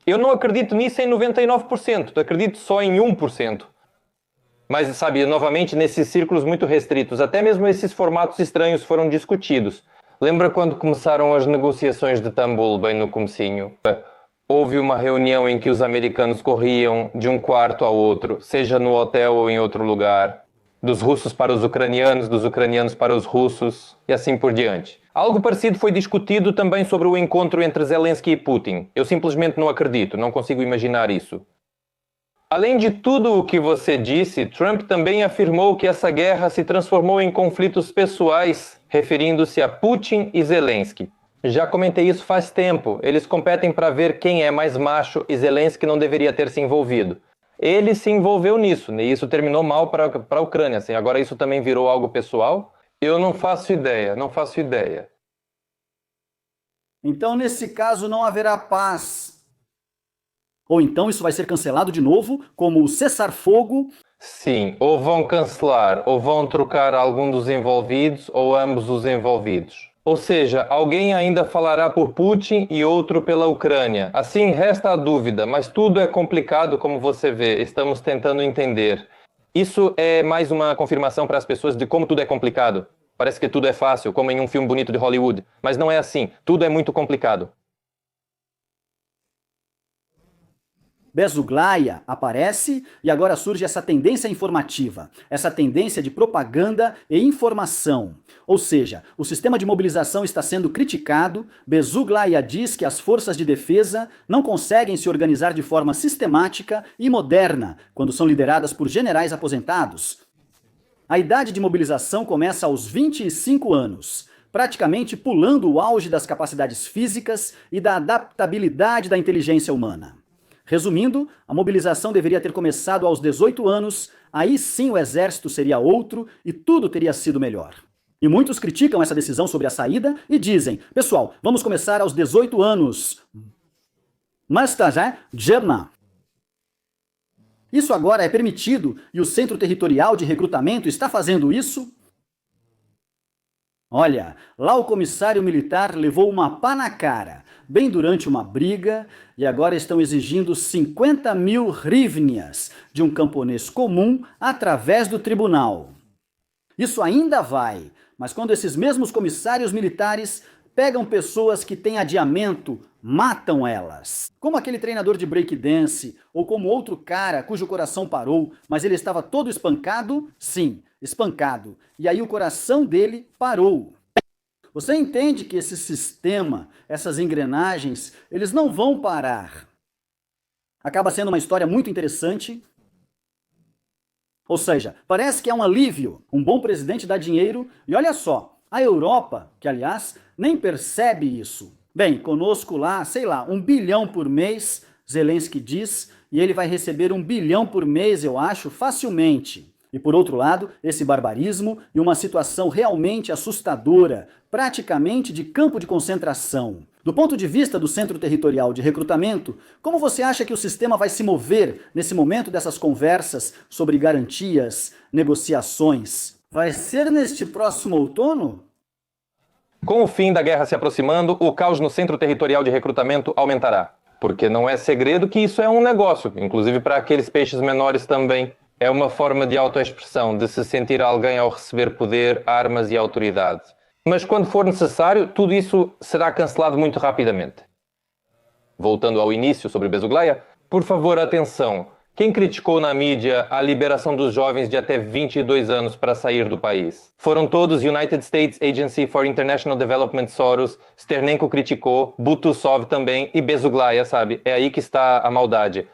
Eu não acredito nisso em 99%, acredito só em 1%. Mas, sabe, novamente, nesses círculos muito restritos, até mesmo esses formatos estranhos foram discutidos. Lembra quando começaram as negociações de Istambul, bem no comecinho? Houve uma reunião em que os americanos corriam de um quarto ao outro, seja no hotel ou em outro lugar, dos russos para os ucranianos, dos ucranianos para os russos, e assim por diante. Algo parecido foi discutido também sobre o encontro entre Zelensky e Putin. Eu simplesmente não acredito, não consigo imaginar isso. Além de tudo o que você disse, Trump também afirmou que essa guerra se transformou em conflitos pessoais, referindo-se a Putin e Zelensky. Já comentei isso faz tempo. Eles competem para ver quem é mais macho e Zelensky não deveria ter se envolvido. Ele se envolveu nisso, e isso terminou mal para a Ucrânia. Assim. Agora isso também virou algo pessoal? Eu não faço ideia, não faço ideia. Então, nesse caso, não haverá paz. Ou então isso vai ser cancelado de novo, como o cessar-fogo. Sim, ou vão cancelar, ou vão trocar algum dos envolvidos, ou ambos os envolvidos. Ou seja, alguém ainda falará por Putin e outro pela Ucrânia. Assim, resta a dúvida, mas tudo é complicado, como você vê. Estamos tentando entender. Isso é mais uma confirmação para as pessoas de como tudo é complicado. Parece que tudo é fácil, como em um filme bonito de Hollywood. Mas não é assim. Tudo é muito complicado. Bezuglaia aparece e agora surge essa tendência informativa, essa tendência de propaganda e informação. Ou seja, o sistema de mobilização está sendo criticado, Bezuglaia diz que as forças de defesa não conseguem se organizar de forma sistemática e moderna quando são lideradas por generais aposentados. A idade de mobilização começa aos 25 anos, praticamente pulando o auge das capacidades físicas e da adaptabilidade da inteligência humana. Resumindo, a mobilização deveria ter começado aos 18 anos, aí sim o exército seria outro e tudo teria sido melhor. E muitos criticam essa decisão sobre a saída e dizem, pessoal, vamos começar aos 18 anos. Mas tá já, German. Isso agora é permitido e o Centro Territorial de Recrutamento está fazendo isso? Olha, lá o comissário militar levou uma pá na cara, bem durante uma briga, e agora estão exigindo 50 mil hryvnias de um camponês comum através do tribunal. Isso ainda vai, mas quando esses mesmos comissários militares pegam pessoas que têm adiamento, matam elas. Como aquele treinador de breakdance, ou como outro cara cujo coração parou, mas ele estava todo espancado? Sim, espancado. E aí o coração dele parou. Você entende que esse sistema, essas engrenagens, eles não vão parar. Acaba sendo uma história muito interessante. Ou seja, parece que é um alívio. Um bom presidente dá dinheiro e olha só, a Europa, que aliás nem percebe isso. Bem, conosco lá, sei lá, 1 bilhão por mês, Zelensky diz, e ele vai receber 1 bilhão por mês, eu acho, facilmente. E por outro lado, esse barbarismo e uma situação realmente assustadora, praticamente de campo de concentração. Do ponto de vista do Centro Territorial de Recrutamento, como você acha que o sistema vai se mover nesse momento dessas conversas sobre garantias, negociações? Vai ser neste próximo outono? Com o fim da guerra se aproximando, o caos no Centro Territorial de Recrutamento aumentará. Porque não é segredo que isso é um negócio, inclusive para aqueles peixes menores também. É uma forma de autoexpressão, de se sentir alguém ao receber poder, armas e autoridade. Mas quando for necessário, tudo isso será cancelado muito rapidamente. Voltando ao início sobre Bezuglaia, por favor, atenção. Quem criticou na mídia a liberação dos jovens de até 22 anos para sair do país? Foram todos United States Agency for International Development Soros, Sternenko criticou, Butusov também e Bezuglaia, sabe? É aí que está a maldade.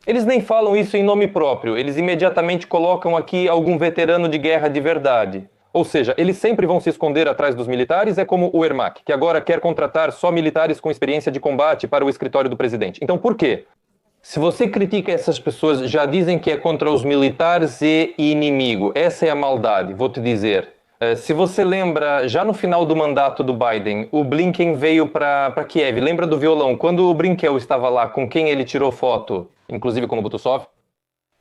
Eles nem falam isso em nome próprio, eles imediatamente colocam aqui algum veterano de guerra de verdade. Ou seja, eles sempre vão se esconder atrás dos militares, é como o Ermak, que agora quer contratar só militares com experiência de combate para o escritório do presidente. Então por quê? Se você critica essas pessoas, já dizem que é contra os militares e inimigo. Essa é a maldade, vou te dizer. Se você lembra, já no final do mandato do Biden, o Blinken veio para Kiev. Lembra do violão? Quando o Brinkel estava lá, com quem ele tirou foto, inclusive com o Butusov?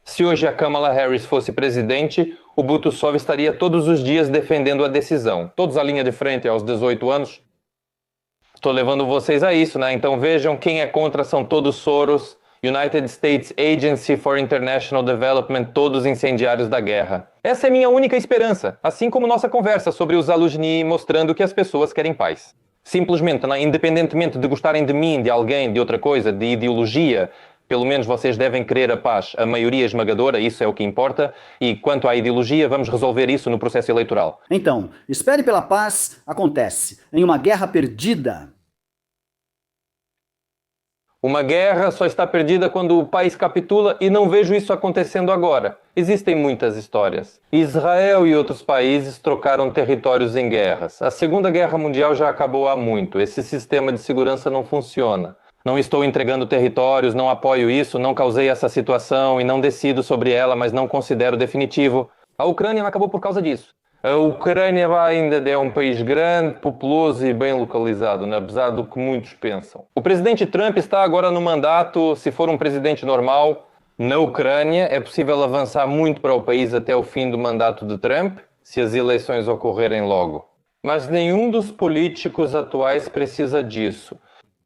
Se hoje a Kamala Harris fosse presidente, o Butusov estaria todos os dias defendendo a decisão. Todos à linha de frente aos 18 anos. Estou levando vocês a isso, né? Então vejam, quem é contra são todos Soros, United States Agency for International Development, todos incendiários da guerra. Essa é minha única esperança, assim como nossa conversa sobre os Zaluzhny mostrando que as pessoas querem paz. Simplesmente, independentemente de gostarem de mim, de alguém, de outra coisa, de ideologia, pelo menos vocês devem querer a paz, a maioria esmagadora, isso é o que importa, e quanto à ideologia, vamos resolver isso no processo eleitoral. Então, espere pela paz acontece em uma guerra perdida. Uma guerra só está perdida quando o país capitula e não vejo isso acontecendo agora. Existem muitas histórias. Israel e outros países trocaram territórios em guerras. A Segunda Guerra Mundial já acabou há muito. Esse sistema de segurança não funciona. Não estou entregando territórios, não apoio isso, não causei essa situação e não decido sobre ela, mas não considero definitivo. A Ucrânia acabou por causa disso. A Ucrânia ainda é um país grande, populoso e bem localizado, apesar do que muitos pensam. O presidente Trump está agora no mandato. Se for um presidente normal, na Ucrânia é possível avançar muito para o país até o fim do mandato de Trump, se as eleições ocorrerem logo. Mas nenhum dos políticos atuais precisa disso.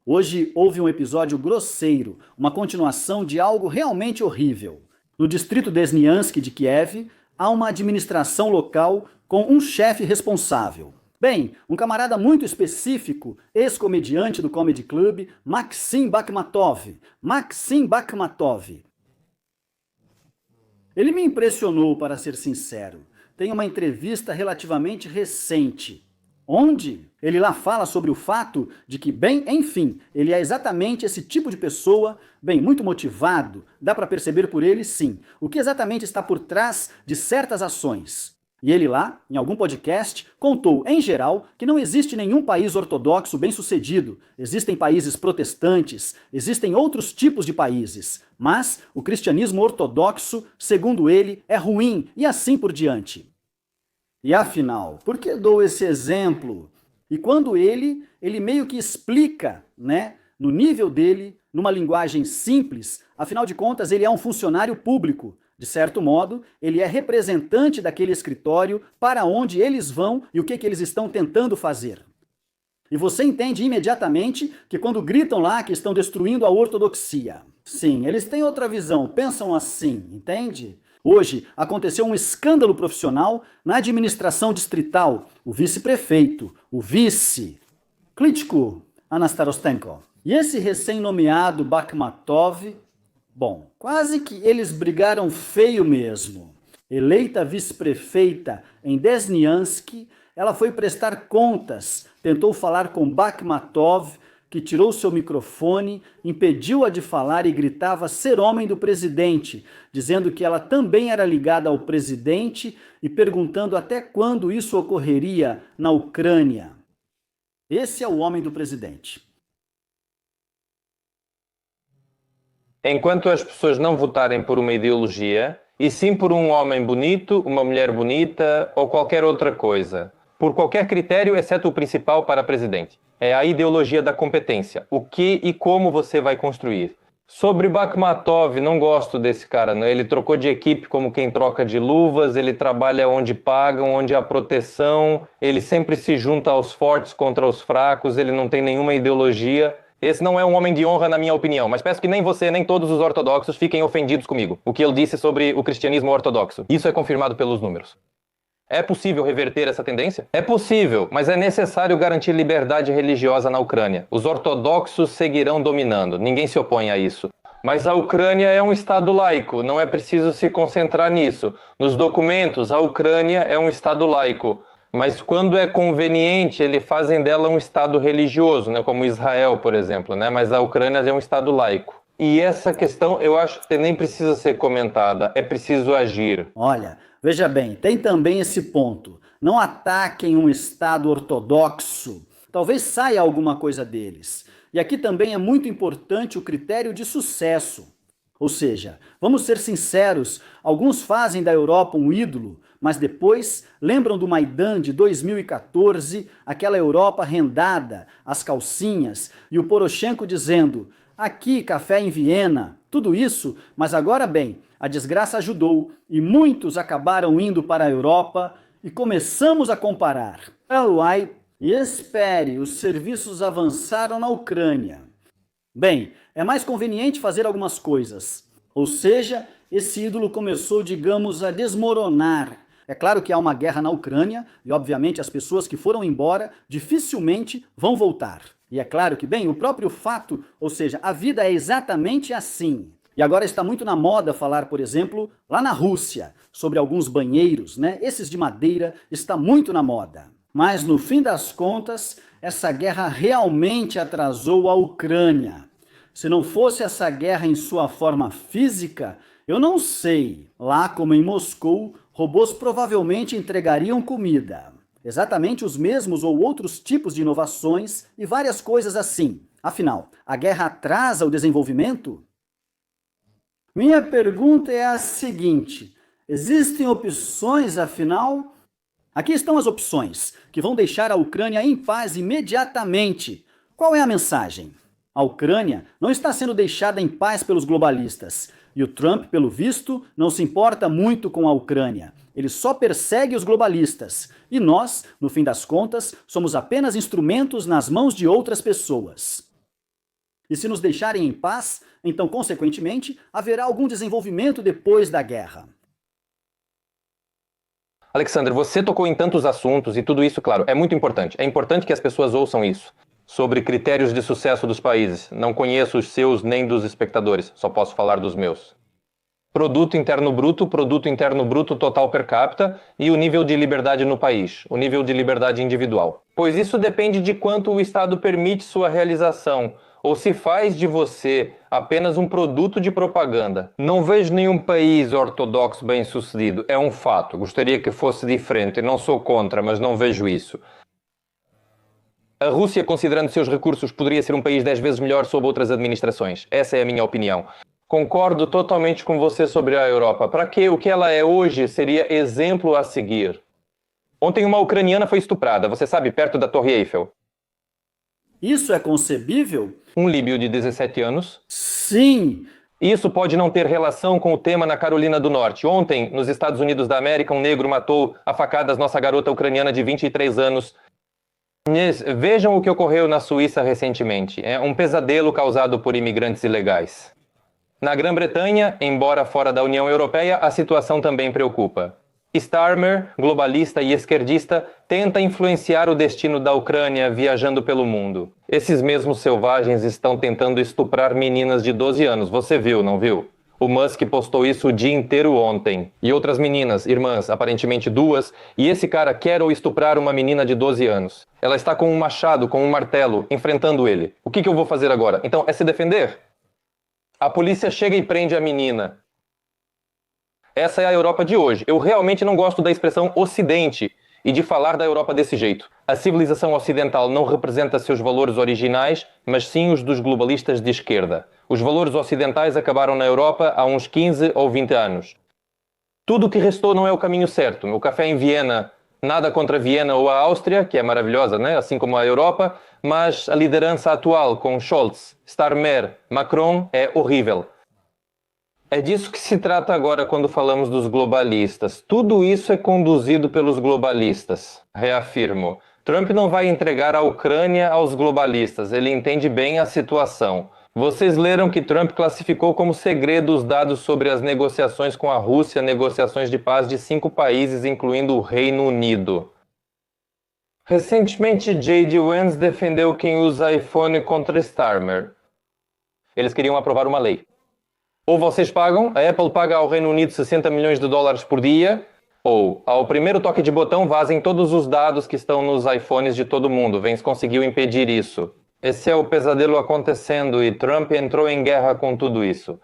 Hoje houve um episódio grosseiro, uma continuação de algo realmente horrível. No distrito Desnyansk de Kiev, há uma administração local com um chefe responsável. Bem, um camarada muito específico, ex-comediante do Comedy Club, Maxim Bakhmatov. Maxim Bakhmatov. Ele me impressionou, para ser sincero. Tem uma entrevista relativamente recente, onde ele lá fala sobre o fato de que, bem, enfim, ele é exatamente esse tipo de pessoa, bem, muito motivado, dá para perceber por ele, sim, o que exatamente está por trás de certas ações. E ele lá, em algum podcast, contou, em geral, que não existe nenhum país ortodoxo bem-sucedido. Existem países protestantes, existem outros tipos de países, mas o cristianismo ortodoxo, segundo ele, é ruim e assim por diante. E afinal, por que dou esse exemplo? E quando ele meio que explica, no nível dele, numa linguagem simples, afinal de contas ele é um funcionário público. De certo modo, ele é representante daquele escritório para onde eles vão e o que eles estão tentando fazer. E você entende imediatamente que quando gritam lá que estão destruindo a ortodoxia. Sim, eles têm outra visão, pensam assim, entende? Hoje aconteceu um escândalo profissional na administração distrital. O vice-prefeito, o vice, Klitschko Anastarostenko. E esse recém-nomeado Bakhmatov, bom, quase que eles brigaram feio mesmo. Eleita vice-prefeita em Desnyansk, ela foi prestar contas, tentou falar com Bakhmatov, que tirou seu microfone, impediu-a de falar e gritava ser homem do presidente, dizendo que ela também era ligada ao presidente e perguntando até quando isso ocorreria na Ucrânia. Esse é o homem do presidente. Enquanto as pessoas não votarem por uma ideologia, e sim por um homem bonito, uma mulher bonita ou qualquer outra coisa, por qualquer critério, exceto o principal para presidente. É a ideologia da competência. O que e como você vai construir. Sobre Bakhmatov, não gosto desse cara. Né? Ele trocou de equipe como quem troca de luvas, ele trabalha onde pagam, onde há proteção, ele sempre se junta aos fortes contra os fracos, ele não tem nenhuma ideologia. Esse não é um homem de honra, na minha opinião, mas peço que nem você, nem todos os ortodoxos fiquem ofendidos comigo. O que ele disse sobre o cristianismo ortodoxo. Isso é confirmado pelos números. É possível reverter essa tendência? É possível, mas é necessário garantir liberdade religiosa na Ucrânia. Os ortodoxos seguirão dominando, ninguém se opõe a isso. Mas a Ucrânia é um Estado laico, não é preciso se concentrar nisso. Nos documentos, a Ucrânia é um Estado laico. Mas quando é conveniente, eles fazem dela um Estado religioso, como Israel, por exemplo. Mas a Ucrânia é um Estado laico. E essa questão, eu acho que nem precisa ser comentada, é preciso agir. Olha, veja bem, tem também esse ponto. Não ataquem um Estado ortodoxo. Talvez saia alguma coisa deles. E aqui também é muito importante o critério de sucesso. Ou seja, vamos ser sinceros, alguns fazem da Europa um ídolo, mas depois lembram do Maidan de 2014, aquela Europa rendada, as calcinhas, e o Poroshenko dizendo: aqui, café em Viena, tudo isso, mas agora bem, a desgraça ajudou e muitos acabaram indo para a Europa e começamos a comparar. Uai, e espere, os serviços avançaram na Ucrânia. Bem, é mais conveniente fazer algumas coisas. Ou seja, esse ídolo começou, digamos, a desmoronar. É claro que há uma guerra na Ucrânia e, obviamente, as pessoas que foram embora dificilmente vão voltar. E é claro que, bem, o próprio fato, ou seja, a vida é exatamente assim. E agora está muito na moda falar, por exemplo, lá na Rússia, sobre alguns banheiros, né? Esses de madeira, está muito na moda. Mas no fim das contas, essa guerra realmente atrasou a Ucrânia. Se não fosse essa guerra em sua forma física, eu não sei. Lá como em Moscou, robôs provavelmente entregariam comida. Exatamente os mesmos ou outros tipos de inovações e várias coisas assim. Afinal, a guerra atrasa o desenvolvimento? Minha pergunta é a seguinte: existem opções, afinal? Aqui estão as opções que vão deixar a Ucrânia em paz imediatamente. Qual é a mensagem? A Ucrânia não está sendo deixada em paz pelos globalistas. E o Trump, pelo visto, não se importa muito com a Ucrânia. Ele só persegue os globalistas. E nós, no fim das contas, somos apenas instrumentos nas mãos de outras pessoas. E se nos deixarem em paz, então, consequentemente, haverá algum desenvolvimento depois da guerra. Alexandre, você tocou em tantos assuntos e tudo isso, claro, é muito importante. É importante que as pessoas ouçam isso. Sobre critérios de sucesso dos países. Não conheço os seus nem dos espectadores, só posso falar dos meus. Produto interno bruto total per capita e o nível de liberdade no país, o nível de liberdade individual. Pois isso depende de quanto o Estado permite sua realização, ou se faz de você apenas um produto de propaganda. Não vejo nenhum país ortodoxo bem-sucedido, é um fato. Gostaria que fosse diferente, não sou contra, mas não vejo isso. A Rússia, considerando seus recursos, poderia ser um país 10 vezes melhor sob outras administrações. Essa é a minha opinião. Concordo totalmente com você sobre a Europa. Para que o que ela é hoje seria exemplo a seguir. Ontem uma ucraniana foi estuprada, você sabe, perto da Torre Eiffel. Isso é concebível? Um líbio de 17 anos. Sim! Isso pode não ter relação com o tema na Carolina do Norte. Ontem, nos Estados Unidos da América, um negro matou a facadas nossa garota ucraniana de 23 anos. Vejam o que ocorreu na Suíça recentemente. É um pesadelo causado por imigrantes ilegais. Na Grã-Bretanha, embora fora da União Europeia, a situação também preocupa. Starmer, globalista e esquerdista, tenta influenciar o destino da Ucrânia viajando pelo mundo. Esses mesmos selvagens estão tentando estuprar meninas de 12 anos. Você viu, não viu? O Musk postou isso o dia inteiro ontem. E outras meninas, irmãs, aparentemente duas, e esse cara quer ou estuprar uma menina de 12 anos. Ela está com um machado, com um martelo, enfrentando ele. O que eu vou fazer agora? Então, é se defender? A polícia chega e prende a menina. Essa é a Europa de hoje. Eu realmente não gosto da expressão Ocidente e de falar da Europa desse jeito. A civilização ocidental não representa seus valores originais, mas sim os dos globalistas de esquerda. Os valores ocidentais acabaram na Europa há uns 15 ou 20 anos. Tudo o que restou não é o caminho certo. O café em Viena, nada contra Viena ou a Áustria, que é maravilhosa, né? Assim como a Europa, mas a liderança atual com Scholz, Starmer, Macron é horrível. É disso que se trata agora quando falamos dos globalistas. Tudo isso é conduzido pelos globalistas. Reafirmo. Trump não vai entregar a Ucrânia aos globalistas. Ele entende bem a situação. Vocês leram que Trump classificou como segredo os dados sobre as negociações com a Rússia, negociações de paz de 5 países, incluindo o Reino Unido. Recentemente, J.D. Vance defendeu quem usa iPhone contra Starmer. Eles queriam aprovar uma lei. Ou vocês pagam, a Apple paga ao Reino Unido 60 milhões de dólares por dia, ou ao primeiro toque de botão vazem todos os dados que estão nos iPhones de todo mundo. Vance conseguiu impedir isso. Esse é o pesadelo acontecendo e Trump entrou em guerra com tudo isso.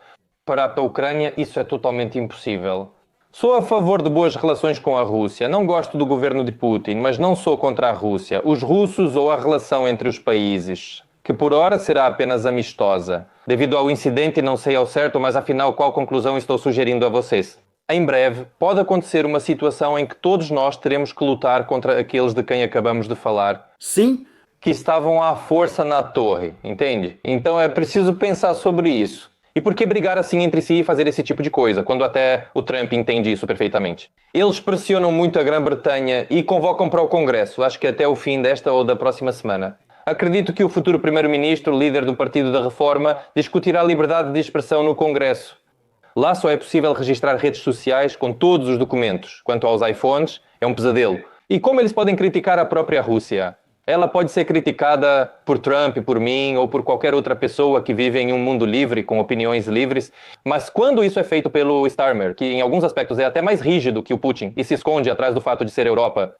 Para a Ucrânia, isso é totalmente impossível. Sou a favor de boas relações com a Rússia. Não gosto do governo de Putin, mas não sou contra a Rússia, os russos ou a relação entre os países, que por hora será apenas amistosa. Devido ao incidente, não sei ao certo, mas afinal qual conclusão estou sugerindo a vocês? Em breve, pode acontecer uma situação em que todos nós teremos que lutar contra aqueles de quem acabamos de falar. Sim. Que estavam à força na torre, entende? Então é preciso pensar sobre isso. E por que brigar assim entre si e fazer esse tipo de coisa, quando até o Trump entende isso perfeitamente? Eles pressionam muito a Grã-Bretanha e convocam para o Congresso, acho que até o fim desta ou da próxima semana. Acredito que o futuro primeiro-ministro, líder do Partido da Reforma, discutirá a liberdade de expressão no Congresso. Lá só é possível registrar redes sociais com todos os documentos. Quanto aos iPhones, é um pesadelo. E como eles podem criticar a própria Rússia? Ela pode ser criticada por Trump, por mim ou por qualquer outra pessoa que vive em um mundo livre, com opiniões livres, mas quando isso é feito pelo Starmer, que em alguns aspectos é até mais rígido que o Putin e se esconde atrás do fato de ser Europa,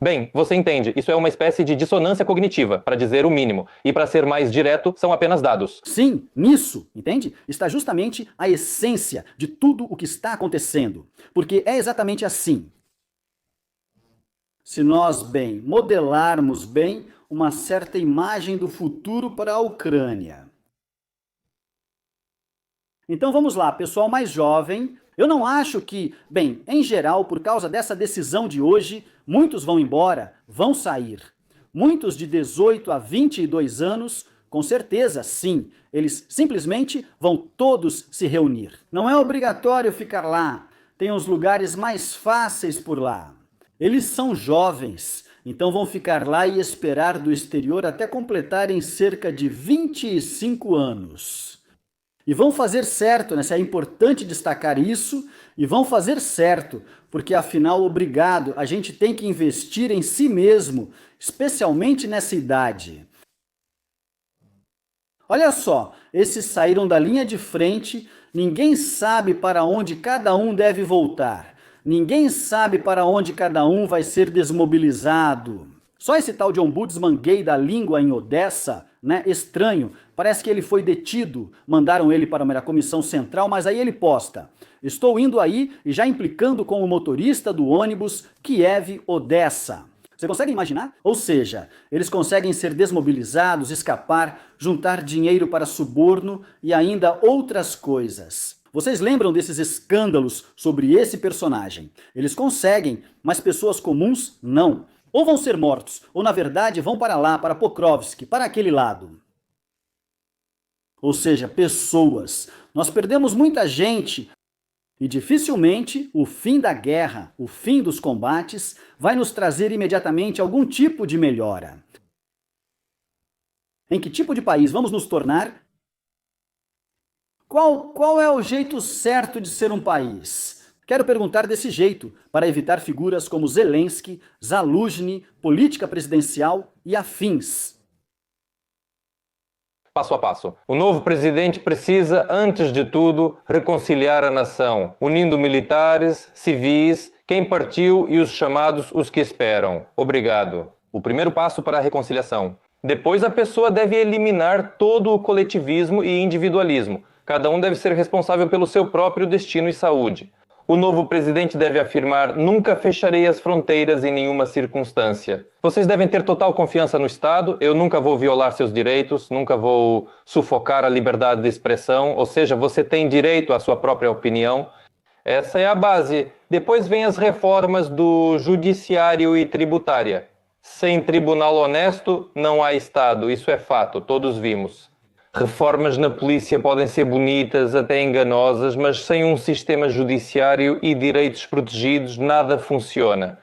bem, você entende, isso é uma espécie de dissonância cognitiva, para dizer o mínimo, e para ser mais direto, são apenas dados. Sim, nisso, entende? Está justamente a essência de tudo o que está acontecendo, porque é exatamente assim. Se nós, bem, modelarmos bem uma certa imagem do futuro para a Ucrânia. Então vamos lá, pessoal mais jovem. Eu não acho que, bem, em geral, por causa dessa decisão de hoje, muitos vão embora, vão sair. Muitos de 18 a 22 anos, com certeza, sim, eles simplesmente vão todos se reunir. Não é obrigatório ficar lá, tem os lugares mais fáceis por lá. Eles são jovens, então vão ficar lá e esperar do exterior até completarem cerca de 25 anos. E vão fazer certo, né? É importante destacar isso, e vão fazer certo, porque afinal, obrigado, a gente tem que investir em si mesmo, especialmente nessa idade. Olha só, esses saíram da linha de frente, ninguém sabe para onde cada um deve voltar. Ninguém sabe para onde cada um vai ser desmobilizado. Só esse tal de ombudsman gay da língua em Odessa, né? Estranho. Parece que ele foi detido. Mandaram ele para uma comissão central, mas aí ele posta: estou indo aí e já implicando com o motorista do ônibus Kiev-Odessa. Você consegue imaginar? Ou seja, eles conseguem ser desmobilizados, escapar, juntar dinheiro para suborno e ainda outras coisas. Vocês lembram desses escândalos sobre esse personagem? Eles conseguem, mas pessoas comuns não. Ou vão ser mortos, ou na verdade vão para lá, para Pokrovsk, para aquele lado. Ou seja, pessoas. Nós perdemos muita gente e dificilmente o fim da guerra, o fim dos combates, vai nos trazer imediatamente algum tipo de melhora. Em que tipo de país vamos nos tornar? Qual é o jeito certo de ser um país? Quero perguntar desse jeito, para evitar figuras como Zelensky, Zaluzhny, política presidencial e afins. Passo a passo. O novo presidente precisa, antes de tudo, reconciliar a nação, unindo militares, civis, quem partiu e os chamados os que esperam. Obrigado. O primeiro passo para a reconciliação. Depois a pessoa deve eliminar todo o coletivismo e individualismo. Cada um deve ser responsável pelo seu próprio destino e saúde. O novo presidente deve afirmar: nunca fecharei as fronteiras em nenhuma circunstância. Vocês devem ter total confiança no Estado, eu nunca vou violar seus direitos, nunca vou sufocar a liberdade de expressão, ou seja, você tem direito à sua própria opinião. Essa é a base. Depois vem as reformas do judiciário e tributária. Sem tribunal honesto, não há Estado, isso é fato, todos vimos. Reformas na polícia podem ser bonitas, até enganosas, mas sem um sistema judiciário e direitos protegidos, nada funciona.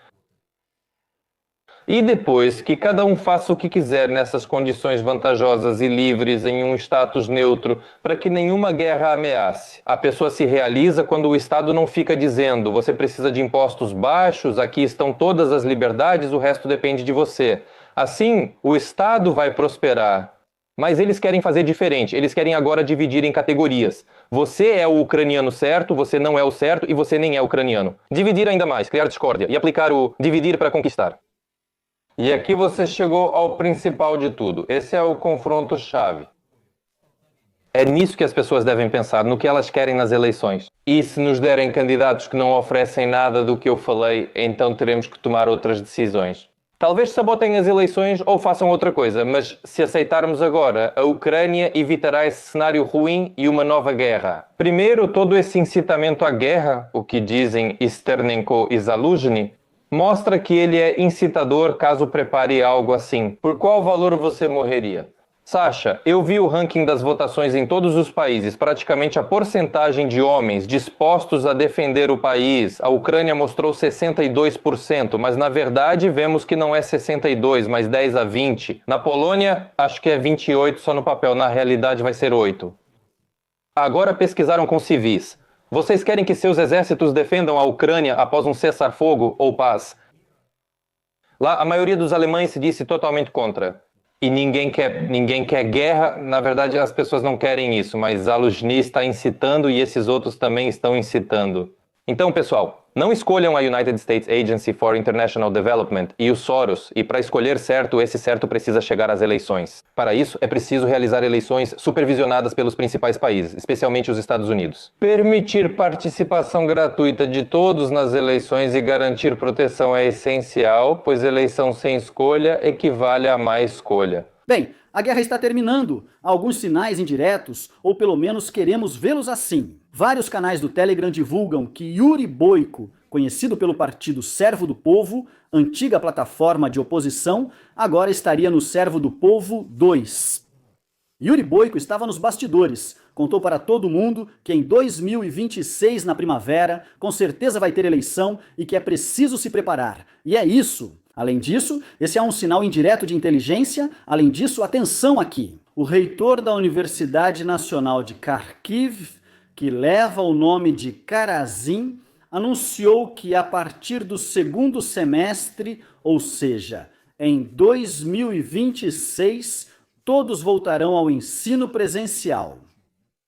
E depois, que cada um faça o que quiser nessas condições vantajosas e livres em um status neutro, para que nenhuma guerra ameace. A pessoa se realiza quando o Estado não fica dizendo: você precisa de impostos baixos, aqui estão todas as liberdades, o resto depende de você. Assim, o Estado vai prosperar. Mas eles querem fazer diferente, eles querem agora dividir em categorias. Você é o ucraniano certo, você não é o certo e você nem é ucraniano. Dividir ainda mais, criar discórdia e aplicar o dividir para conquistar. E aqui você chegou ao principal de tudo. Esse é o confronto-chave. É nisso que as pessoas devem pensar, no que elas querem nas eleições. E se nos derem candidatos que não oferecem nada do que eu falei, então teremos que tomar outras decisões. Talvez sabotem as eleições ou façam outra coisa, mas se aceitarmos agora, a Ucrânia evitará esse cenário ruim e uma nova guerra. Primeiro, todo esse incitamento à guerra, o que dizem Sternenko e Zaluzhny, mostra que ele é incitador caso prepare algo assim. Por qual valor você morreria? Sasha, eu vi o ranking das votações em todos os países. Praticamente a porcentagem de homens dispostos a defender o país. A Ucrânia mostrou 62%, mas na verdade vemos que não é 62%, mas 10 a 20%. Na Polônia, acho que é 28% só no papel. Na realidade vai ser 8%. Agora pesquisaram com civis. Vocês querem que seus exércitos defendam a Ucrânia após um cessar-fogo ou paz? Lá, a maioria dos alemães se disse totalmente contra. E ninguém quer guerra. Na verdade, as pessoas não querem isso, mas Zaluzhny está incitando e esses outros também estão incitando. Então, pessoal, não escolham a United States Agency for International Development e o Soros, e para escolher certo, esse certo precisa chegar às eleições. Para isso, é preciso realizar eleições supervisionadas pelos principais países, especialmente os Estados Unidos. Permitir participação gratuita de todos nas eleições e garantir proteção é essencial, pois eleição sem escolha equivale a má escolha. Bem, a guerra está terminando. Há alguns sinais indiretos, ou pelo menos queremos vê-los assim. Vários canais do Telegram divulgam que Yuri Boyko, conhecido pelo Partido Servo do Povo, antiga plataforma de oposição, agora estaria no Servo do Povo 2. Yuri Boyko estava nos bastidores, contou para todo mundo que em 2026, na primavera, com certeza vai ter eleição e que é preciso se preparar. E é isso. Além disso, esse é um sinal indireto de inteligência. Além disso, atenção aqui. O reitor da Universidade Nacional de Kharkiv, que leva o nome de Karazin, anunciou que a partir do segundo semestre, ou seja, em 2026, todos voltarão ao ensino presencial.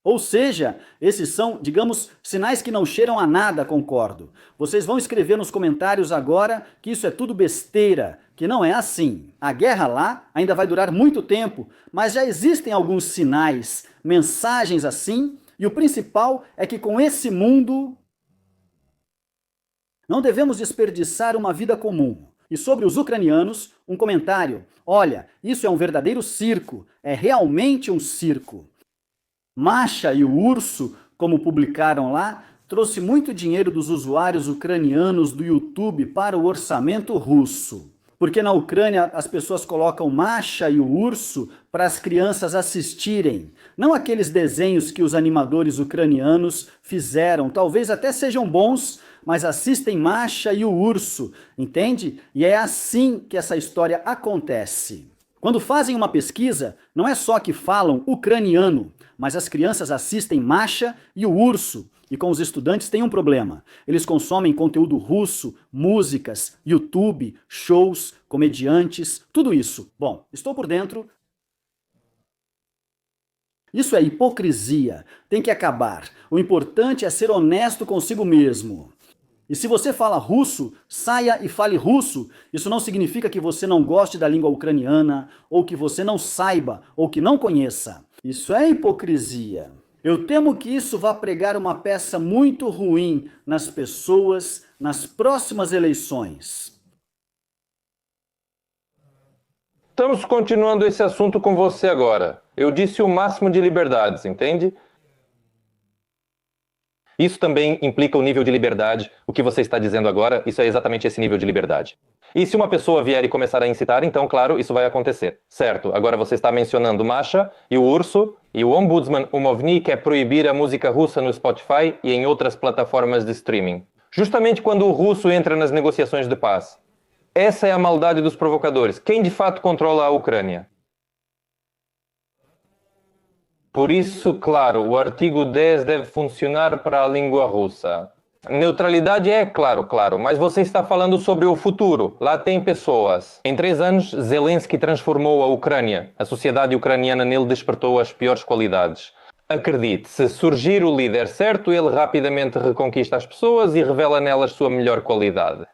Ou seja, esses são, digamos, sinais que não cheiram a nada, concordo. Vocês vão escrever nos comentários agora que isso é tudo besteira, que não é assim. A guerra lá ainda vai durar muito tempo, mas já existem alguns sinais, mensagens assim, e o principal é que com esse mundo não devemos desperdiçar uma vida comum. E sobre os ucranianos, um comentário. Olha, isso é um verdadeiro circo, é realmente um circo. Masha e o Urso, como publicaram lá, trouxe muito dinheiro dos usuários ucranianos do YouTube para o orçamento russo. Porque na Ucrânia as pessoas colocam Masha e o Urso para as crianças assistirem. Não aqueles desenhos que os animadores ucranianos fizeram, talvez até sejam bons, mas assistem Masha e o Urso, entende? E é assim que essa história acontece. Quando fazem uma pesquisa, não é só que falam ucraniano, mas as crianças assistem Masha e o Urso. E com os estudantes tem um problema. Eles consomem conteúdo russo, músicas, YouTube, shows, comediantes, tudo isso. Bom, estou por dentro. Isso é hipocrisia. Tem que acabar. O importante é ser honesto consigo mesmo. E se você fala russo, saia e fale russo. Isso não significa que você não goste da língua ucraniana, ou que você não saiba, ou que não conheça. Isso é hipocrisia. Eu temo que isso vá pregar uma peça muito ruim nas pessoas nas próximas eleições. Estamos continuando esse assunto com você agora. Eu disse o máximo de liberdades, entende? Isso também implica o nível de liberdade. O que você está dizendo agora, isso é exatamente esse nível de liberdade. E se uma pessoa vier e começar a incitar, então, claro, isso vai acontecer. Certo, agora você está mencionando Masha e o Urso, e o Ombudsman Umovny quer proibir a música russa no Spotify e em outras plataformas de streaming. Justamente quando o russo entra nas negociações de paz. Essa é a maldade dos provocadores. Quem de fato controla a Ucrânia? Por isso, claro, o artigo 10 deve funcionar para a língua russa. Neutralidade é claro, mas você está falando sobre o futuro. Lá tem pessoas. Em 3 anos, Zelensky transformou a Ucrânia. A sociedade ucraniana nele despertou as piores qualidades. Acredite, se surgir o líder certo, ele rapidamente reconquista as pessoas e revela nelas sua melhor qualidade.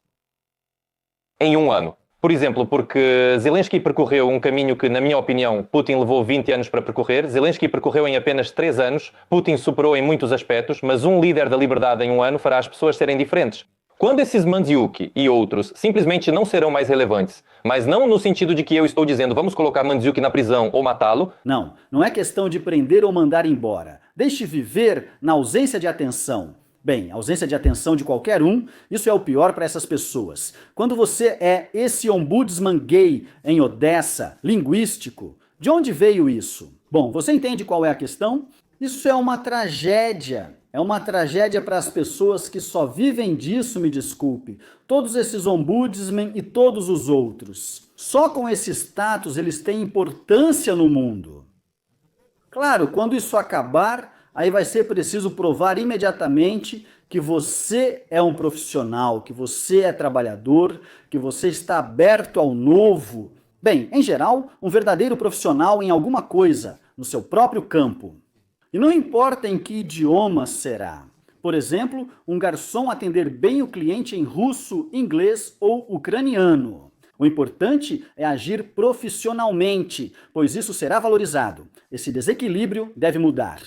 Em 1 ano. Por exemplo, porque Zelensky percorreu um caminho que, na minha opinião, Putin levou 20 anos para percorrer. Zelensky percorreu em apenas 3 anos. Putin superou em muitos aspectos, mas um líder da liberdade em 1 ano fará as pessoas serem diferentes. Quando esses Mandzyuki e outros simplesmente não serão mais relevantes, mas não no sentido de que eu estou dizendo vamos colocar Mandzyuki na prisão ou matá-lo. Não é questão de prender ou mandar embora. Deixe viver na ausência de atenção. Bem, ausência de atenção de qualquer um, isso é o pior para essas pessoas. Quando você é esse ombudsman gay em Odessa, linguístico, de onde veio isso? Bom, você entende qual é a questão? Isso é uma tragédia. É uma tragédia para as pessoas que só vivem disso, me desculpe. Todos esses ombudsmen e todos os outros. Só com esse status eles têm importância no mundo. Claro, quando isso acabar, aí vai ser preciso provar imediatamente que você é um profissional, que você é trabalhador, que você está aberto ao novo. Bem, em geral, um verdadeiro profissional em alguma coisa, no seu próprio campo. E não importa em que idioma será. Por exemplo, um garçom atender bem o cliente em russo, inglês ou ucraniano. O importante é agir profissionalmente, pois isso será valorizado. Esse desequilíbrio deve mudar.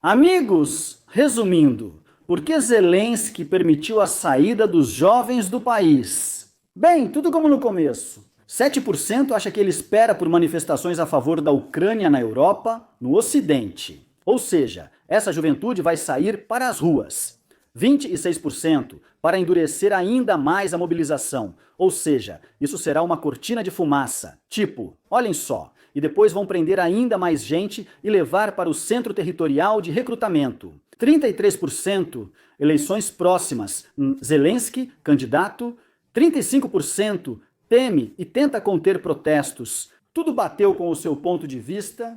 Amigos, resumindo, por que Zelensky permitiu a saída dos jovens do país? Bem, tudo como no começo. 7% acha que ele espera por manifestações a favor da Ucrânia na Europa, no Ocidente. Ou seja, essa juventude vai sair para as ruas. 26% para endurecer ainda mais a mobilização. Ou seja, isso será uma cortina de fumaça. Tipo, olhem só, e depois vão prender ainda mais gente e levar para o centro territorial de recrutamento. 33% eleições próximas. Zelensky, candidato. 35% teme e tenta conter protestos. Tudo bateu com o seu ponto de vista?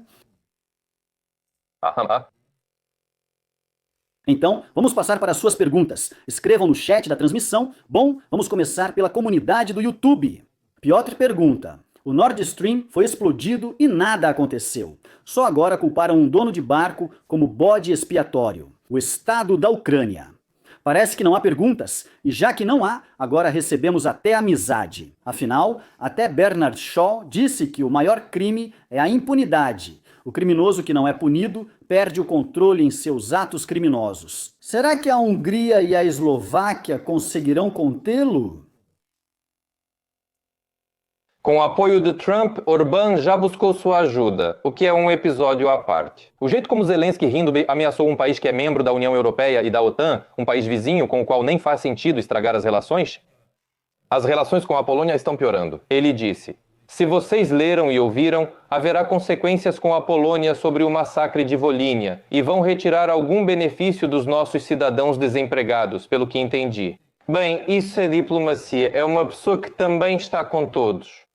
Então, vamos passar para as suas perguntas. Escrevam no chat da transmissão. Bom, vamos começar pela comunidade do YouTube. Piotr pergunta: o Nord Stream foi explodido e nada aconteceu. Só agora culparam um dono de barco como bode expiatório, o Estado da Ucrânia. Parece que não há perguntas, e já que não há, agora recebemos até amizade. Afinal, até Bernard Shaw disse que o maior crime é a impunidade. O criminoso que não é punido perde o controle em seus atos criminosos. Será que a Hungria e a Eslováquia conseguirão contê-lo? Com o apoio de Trump, Orbán já buscou sua ajuda, o que é um episódio à parte. O jeito como Zelensky rindo ameaçou um país que é membro da União Europeia e da OTAN, um país vizinho com o qual nem faz sentido estragar as relações com a Polônia estão piorando. Ele disse: se vocês leram e ouviram, haverá consequências com a Polônia sobre o massacre de Volhynia e vão retirar algum benefício dos nossos cidadãos desempregados, pelo que entendi. Bem, isso é diplomacia. É uma pessoa que também está com todos.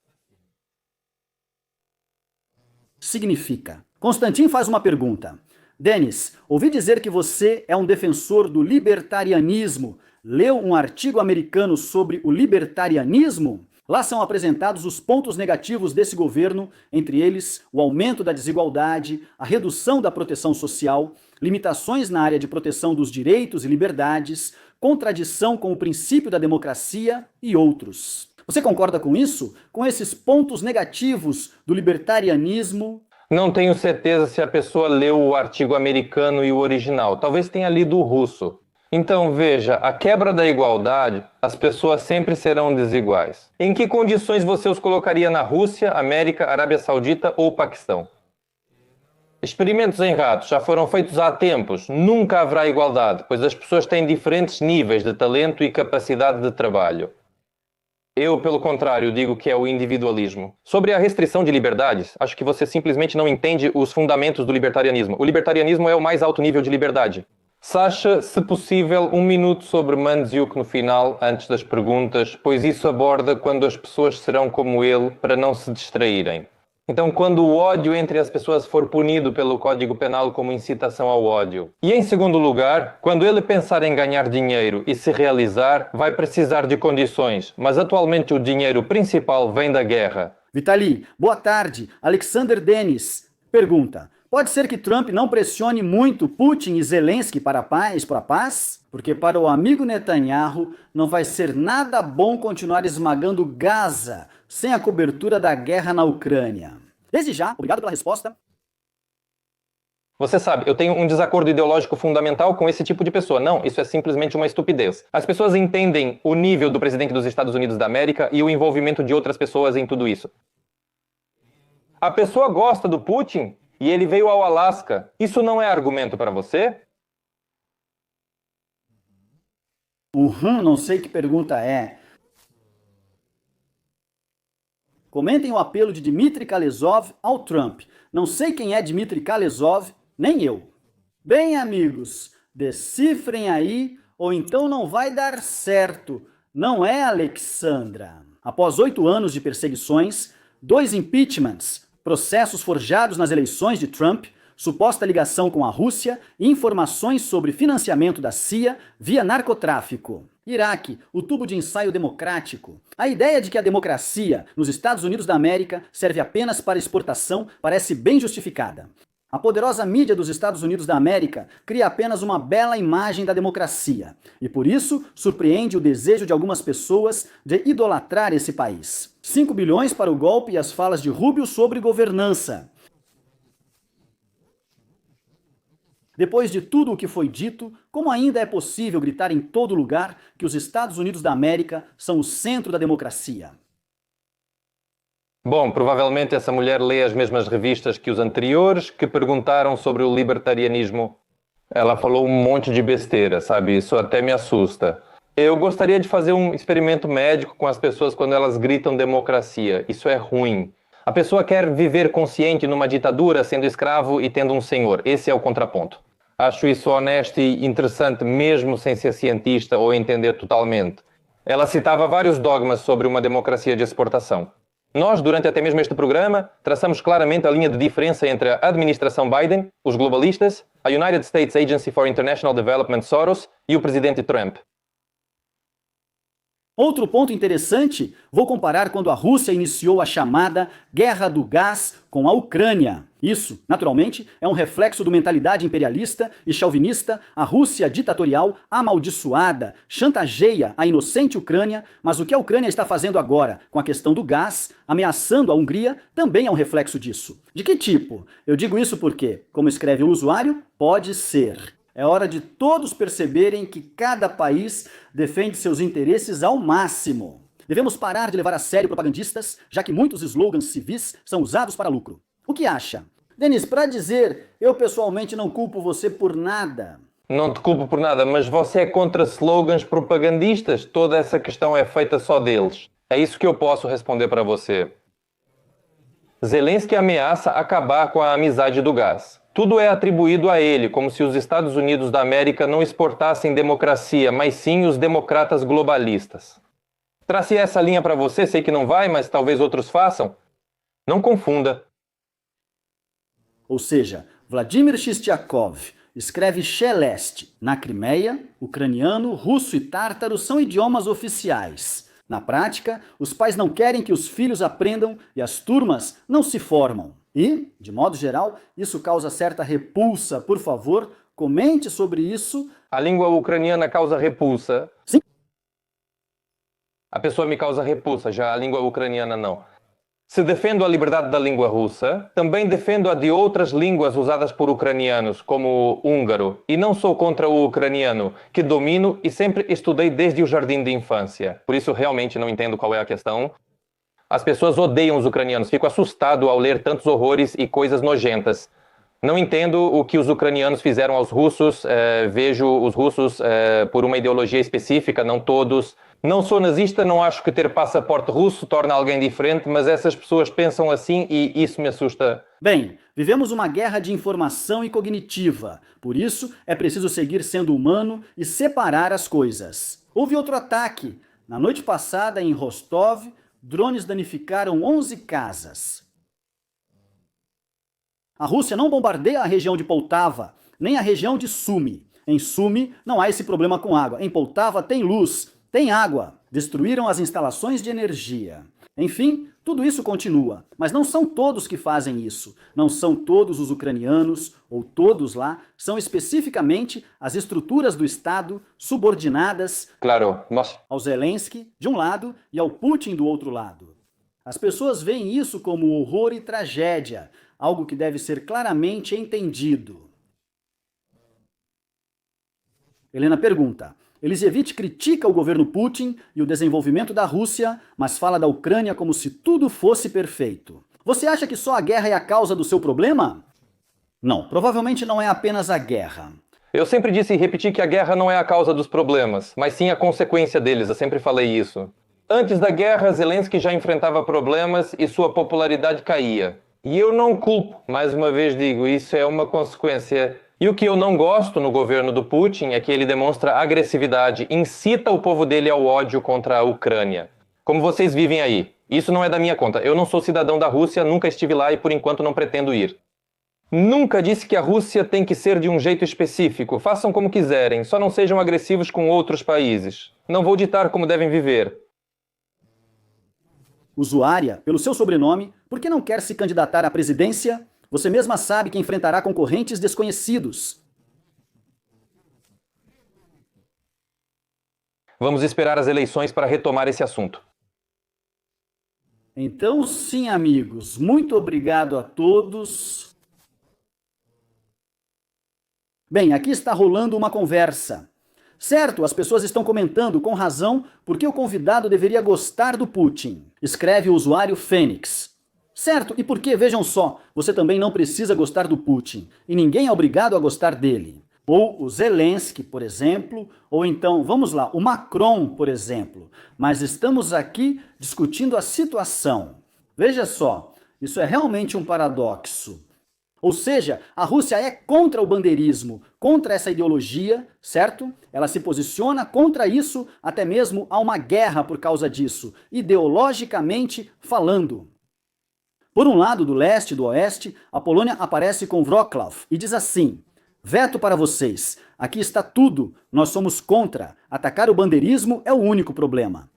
Significa. Constantin faz uma pergunta. Denis, ouvi dizer que você é um defensor do libertarianismo. Leu um artigo americano sobre o libertarianismo? Lá são apresentados os pontos negativos desse governo, entre eles o aumento da desigualdade, a redução da proteção social, limitações na área de proteção dos direitos e liberdades, contradição com o princípio da democracia e outros. Você concorda com isso? Com esses pontos negativos do libertarianismo? Não tenho certeza se a pessoa leu o artigo americano e o original. Talvez tenha lido o russo. Então veja, a quebra da igualdade, as pessoas sempre serão desiguais. Em que condições você os colocaria na Rússia, América, Arábia Saudita ou Paquistão? Experimentos em ratos já foram feitos há tempos. Nunca haverá igualdade, pois as pessoas têm diferentes níveis de talento e capacidade de trabalho. Eu, pelo contrário, digo que é o individualismo. Sobre a restrição de liberdades, acho que você simplesmente não entende os fundamentos do libertarianismo. O libertarianismo é o mais alto nível de liberdade. Sasha, se possível, 1 minuto sobre Mandziuk no final, antes das perguntas, pois isso aborda quando as pessoas serão como ele, para não se distraírem. Então, quando o ódio entre as pessoas for punido pelo Código Penal como incitação ao ódio. E em segundo lugar, quando ele pensar em ganhar dinheiro e se realizar, vai precisar de condições, mas atualmente o dinheiro principal vem da guerra. Vitali, boa tarde. Alexander Denis pergunta: pode ser que Trump não pressione muito Putin e Zelensky para a paz? Porque para o amigo Netanyahu não vai ser nada bom continuar esmagando Gaza sem a cobertura da guerra na Ucrânia. Desde já, obrigado pela resposta. Você sabe, eu tenho um desacordo ideológico fundamental com esse tipo de pessoa. Não, isso é simplesmente uma estupidez. As pessoas entendem o nível do presidente dos Estados Unidos da América e o envolvimento de outras pessoas em tudo isso. A pessoa gosta do Putin e ele veio ao Alasca. Isso não é argumento para você? Não sei que pergunta é. Comentem o apelo de Dmitry Kalesov ao Trump. Não sei quem é Dmitry Kalesov, nem eu. Bem, amigos, decifrem aí, ou então não vai dar certo. Não é, Alexandra? Após 8 anos de perseguições, 2 impeachments, processos forjados nas eleições de Trump, suposta ligação com a Rússia e informações sobre financiamento da CIA via narcotráfico. Iraque, o tubo de ensaio democrático. A ideia de que a democracia nos Estados Unidos da América serve apenas para exportação parece bem justificada. A poderosa mídia dos Estados Unidos da América cria apenas uma bela imagem da democracia e, por isso, surpreende o desejo de algumas pessoas de idolatrar esse país. 5 bilhões para o golpe e as falas de Rubio sobre governança. Depois de tudo o que foi dito, como ainda é possível gritar em todo lugar que os Estados Unidos da América são o centro da democracia? Bom, provavelmente essa mulher lê as mesmas revistas que os anteriores que perguntaram sobre o libertarianismo. Ela falou um monte de besteira, sabe? Isso até me assusta. Eu gostaria de fazer um experimento médico com as pessoas quando elas gritam democracia. Isso é ruim. A pessoa quer viver consciente numa ditadura, sendo escravo e tendo um senhor. Esse é o contraponto. Acho isso honesto e interessante, mesmo sem ser cientista ou entender totalmente. Ela citava vários dogmas sobre uma democracia de exportação. Nós, durante até mesmo este programa, traçamos claramente a linha de diferença entre a administração Biden, os globalistas, a United States Agency for International Development, Soros, e o presidente Trump. Outro ponto interessante, vou comparar quando a Rússia iniciou a chamada Guerra do Gás com a Ucrânia. Isso, naturalmente, é um reflexo da mentalidade imperialista e chauvinista. A Rússia ditatorial, amaldiçoada, chantageia a inocente Ucrânia, mas o que a Ucrânia está fazendo agora com a questão do gás, ameaçando a Hungria, também é um reflexo disso. De que tipo? Eu digo isso porque, como escreve o usuário, pode ser. É hora de todos perceberem que cada país defende seus interesses ao máximo. Devemos parar de levar a sério propagandistas, já que muitos slogans civis são usados para lucro. O que acha? Denis, para dizer, eu pessoalmente não culpo você por nada. Não te culpo por nada, mas você é contra slogans propagandistas? Toda essa questão é feita só deles. É isso que eu posso responder para você. Zelensky ameaça acabar com a amizade do gás. Tudo é atribuído a ele, como se os Estados Unidos da América não exportassem democracia, mas sim os democratas globalistas. Tracei essa linha para você, sei que não vai, mas talvez outros façam. Não confunda. Ou seja, Vladimir Shishtiakov escreve Shelest. Na Crimeia, ucraniano, russo e tártaro são idiomas oficiais. Na prática, os pais não querem que os filhos aprendam e as turmas não se formam. E, de modo geral, isso causa certa repulsa. Por favor, comente sobre isso. A língua ucraniana causa repulsa? Sim. A pessoa me causa repulsa, já a língua ucraniana não. Se defendo a liberdade da língua russa, também defendo a de outras línguas usadas por ucranianos, como o húngaro. E não sou contra o ucraniano, que domino e sempre estudei desde o jardim de infância. Por isso realmente não entendo qual é a questão. As pessoas odeiam os ucranianos. Fico assustado ao ler tantos horrores e coisas nojentas. Não entendo o que os ucranianos fizeram aos russos. Vejo os russos por uma ideologia específica, não todos. Não sou nazista, não acho que ter passaporte russo torna alguém diferente, mas essas pessoas pensam assim e isso me assusta. Bem, vivemos uma guerra de informação e cognitiva. Por isso, é preciso seguir sendo humano e separar as coisas. Houve outro ataque. Na noite passada, em Rostov, drones danificaram 11 casas. A Rússia não bombardeia a região de Poltava, nem a região de Sumy. Em Sumy não há esse problema com água. Em Poltava tem luz, tem água. Destruíram as instalações de energia. Enfim, tudo isso continua. Mas não são todos que fazem isso. Não são todos os ucranianos, ou todos lá, são especificamente as estruturas do Estado subordinadas ao Zelensky, de um lado, e ao Putin, do outro lado. As pessoas veem isso como horror e tragédia, algo que deve ser claramente entendido. Helena pergunta: Elizevich critica o governo Putin e o desenvolvimento da Rússia, mas fala da Ucrânia como se tudo fosse perfeito. Você acha que só a guerra é a causa do seu problema? Não, provavelmente não é apenas a guerra. Eu sempre disse e repeti que a guerra não é a causa dos problemas, mas sim a consequência deles, eu sempre falei isso. Antes da guerra, Zelensky já enfrentava problemas e sua popularidade caía. E eu não culpo, mais uma vez digo, isso é uma consequência. E o que eu não gosto no governo do Putin é que ele demonstra agressividade, incita o povo dele ao ódio contra a Ucrânia. Como vocês vivem aí? Isso não é da minha conta. Eu não sou cidadão da Rússia, nunca estive lá e por enquanto não pretendo ir. Nunca disse que a Rússia tem que ser de um jeito específico. Façam como quiserem, só não sejam agressivos com outros países. Não vou ditar como devem viver. Usuária, pelo seu sobrenome, por que não quer se candidatar à presidência? Você mesma sabe que enfrentará concorrentes desconhecidos. Vamos esperar as eleições para retomar esse assunto. Então, sim, amigos, muito obrigado a todos. Bem, aqui está rolando uma conversa. Certo, as pessoas estão comentando com razão por que o convidado deveria gostar do Putin. Escreve o usuário Fênix. Certo, e por que, vejam só, você também não precisa gostar do Putin, e ninguém é obrigado a gostar dele. Ou o Zelensky, por exemplo, ou então, vamos lá, o Macron, por exemplo. Mas estamos aqui discutindo a situação. Veja só, isso é realmente um paradoxo. Ou seja, a Rússia é contra o bandeirismo, contra essa ideologia, certo? Ela se posiciona contra isso, até mesmo há uma guerra por causa disso, ideologicamente falando. Por um lado, do leste e do oeste, a Polônia aparece com Wrocław e diz assim: veto para vocês, aqui está tudo, nós somos contra, atacar o bandeirismo é o único problema.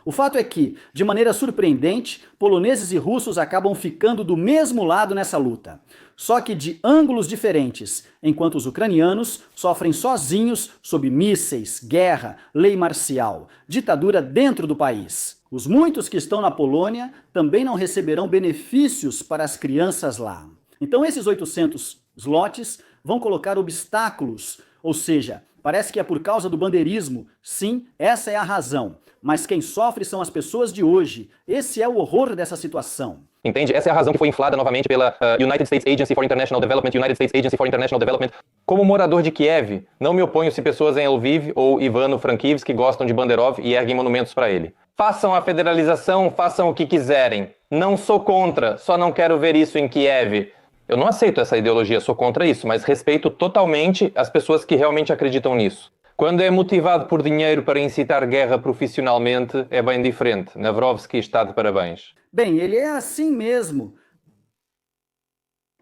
O fato é que, de maneira surpreendente, poloneses e russos acabam ficando do mesmo lado nessa luta, só que de ângulos diferentes, enquanto os ucranianos sofrem sozinhos sob mísseis, guerra, lei marcial, ditadura dentro do país. Os muitos que estão na Polônia também não receberão benefícios para as crianças lá. Então esses 800 zlotys vão colocar obstáculos, ou seja, parece que é por causa do bandeirismo. Sim, essa é a razão. Mas quem sofre são as pessoas de hoje. Esse é o horror dessa situação. Entende? Essa é a razão que foi inflada novamente pela United States Agency for International Development, United States Agency for International Development. Como morador de Kiev, não me oponho se pessoas em Lviv ou Ivano-Frankivsk gostam de Banderov e erguem monumentos para ele. Façam a federalização, façam o que quiserem. Não sou contra, só não quero ver isso em Kiev. Eu não aceito essa ideologia, sou contra isso, mas respeito totalmente as pessoas que realmente acreditam nisso. Quando é motivado por dinheiro para incitar guerra profissionalmente, é bem diferente. Navrovsky está de parabéns. Bem, ele é assim mesmo.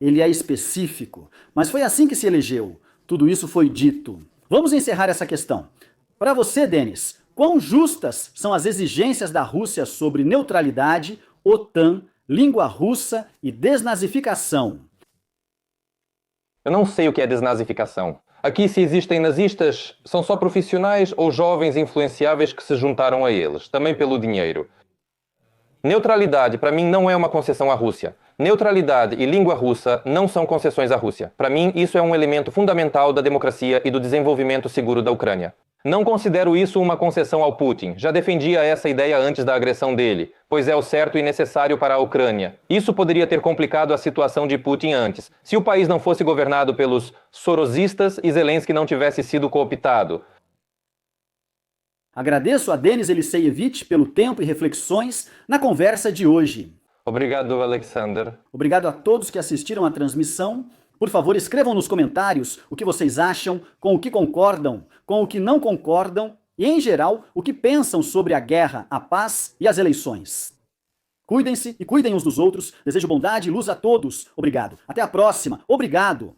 Ele é específico, mas foi assim que se elegeu. Tudo isso foi dito. Vamos encerrar essa questão. Para você, Denis, quão justas são as exigências da Rússia sobre neutralidade, OTAN, língua russa e desnazificação? Eu não sei o que é desnazificação. Aqui, se existem nazistas, são só profissionais ou jovens influenciáveis que se juntaram a eles, também pelo dinheiro. Neutralidade, para mim, não é uma concessão à Rússia. Neutralidade e língua russa não são concessões à Rússia. Para mim, isso é um elemento fundamental da democracia e do desenvolvimento seguro da Ucrânia. Não considero isso uma concessão ao Putin. Já defendia essa ideia antes da agressão dele, pois é o certo e necessário para a Ucrânia. Isso poderia ter complicado a situação de Putin antes, se o país não fosse governado pelos sorosistas e Zelensky não tivesse sido cooptado. Agradeço a Denis Eliseievich pelo tempo e reflexões na conversa de hoje. Obrigado, Alexander. Obrigado a todos que assistiram à transmissão. Por favor, escrevam nos comentários o que vocês acham, com o que concordam, com o que não concordam e, em geral, o que pensam sobre a guerra, a paz e as eleições. Cuidem-se e cuidem uns dos outros. Desejo bondade e luz a todos. Obrigado. Até a próxima. Obrigado.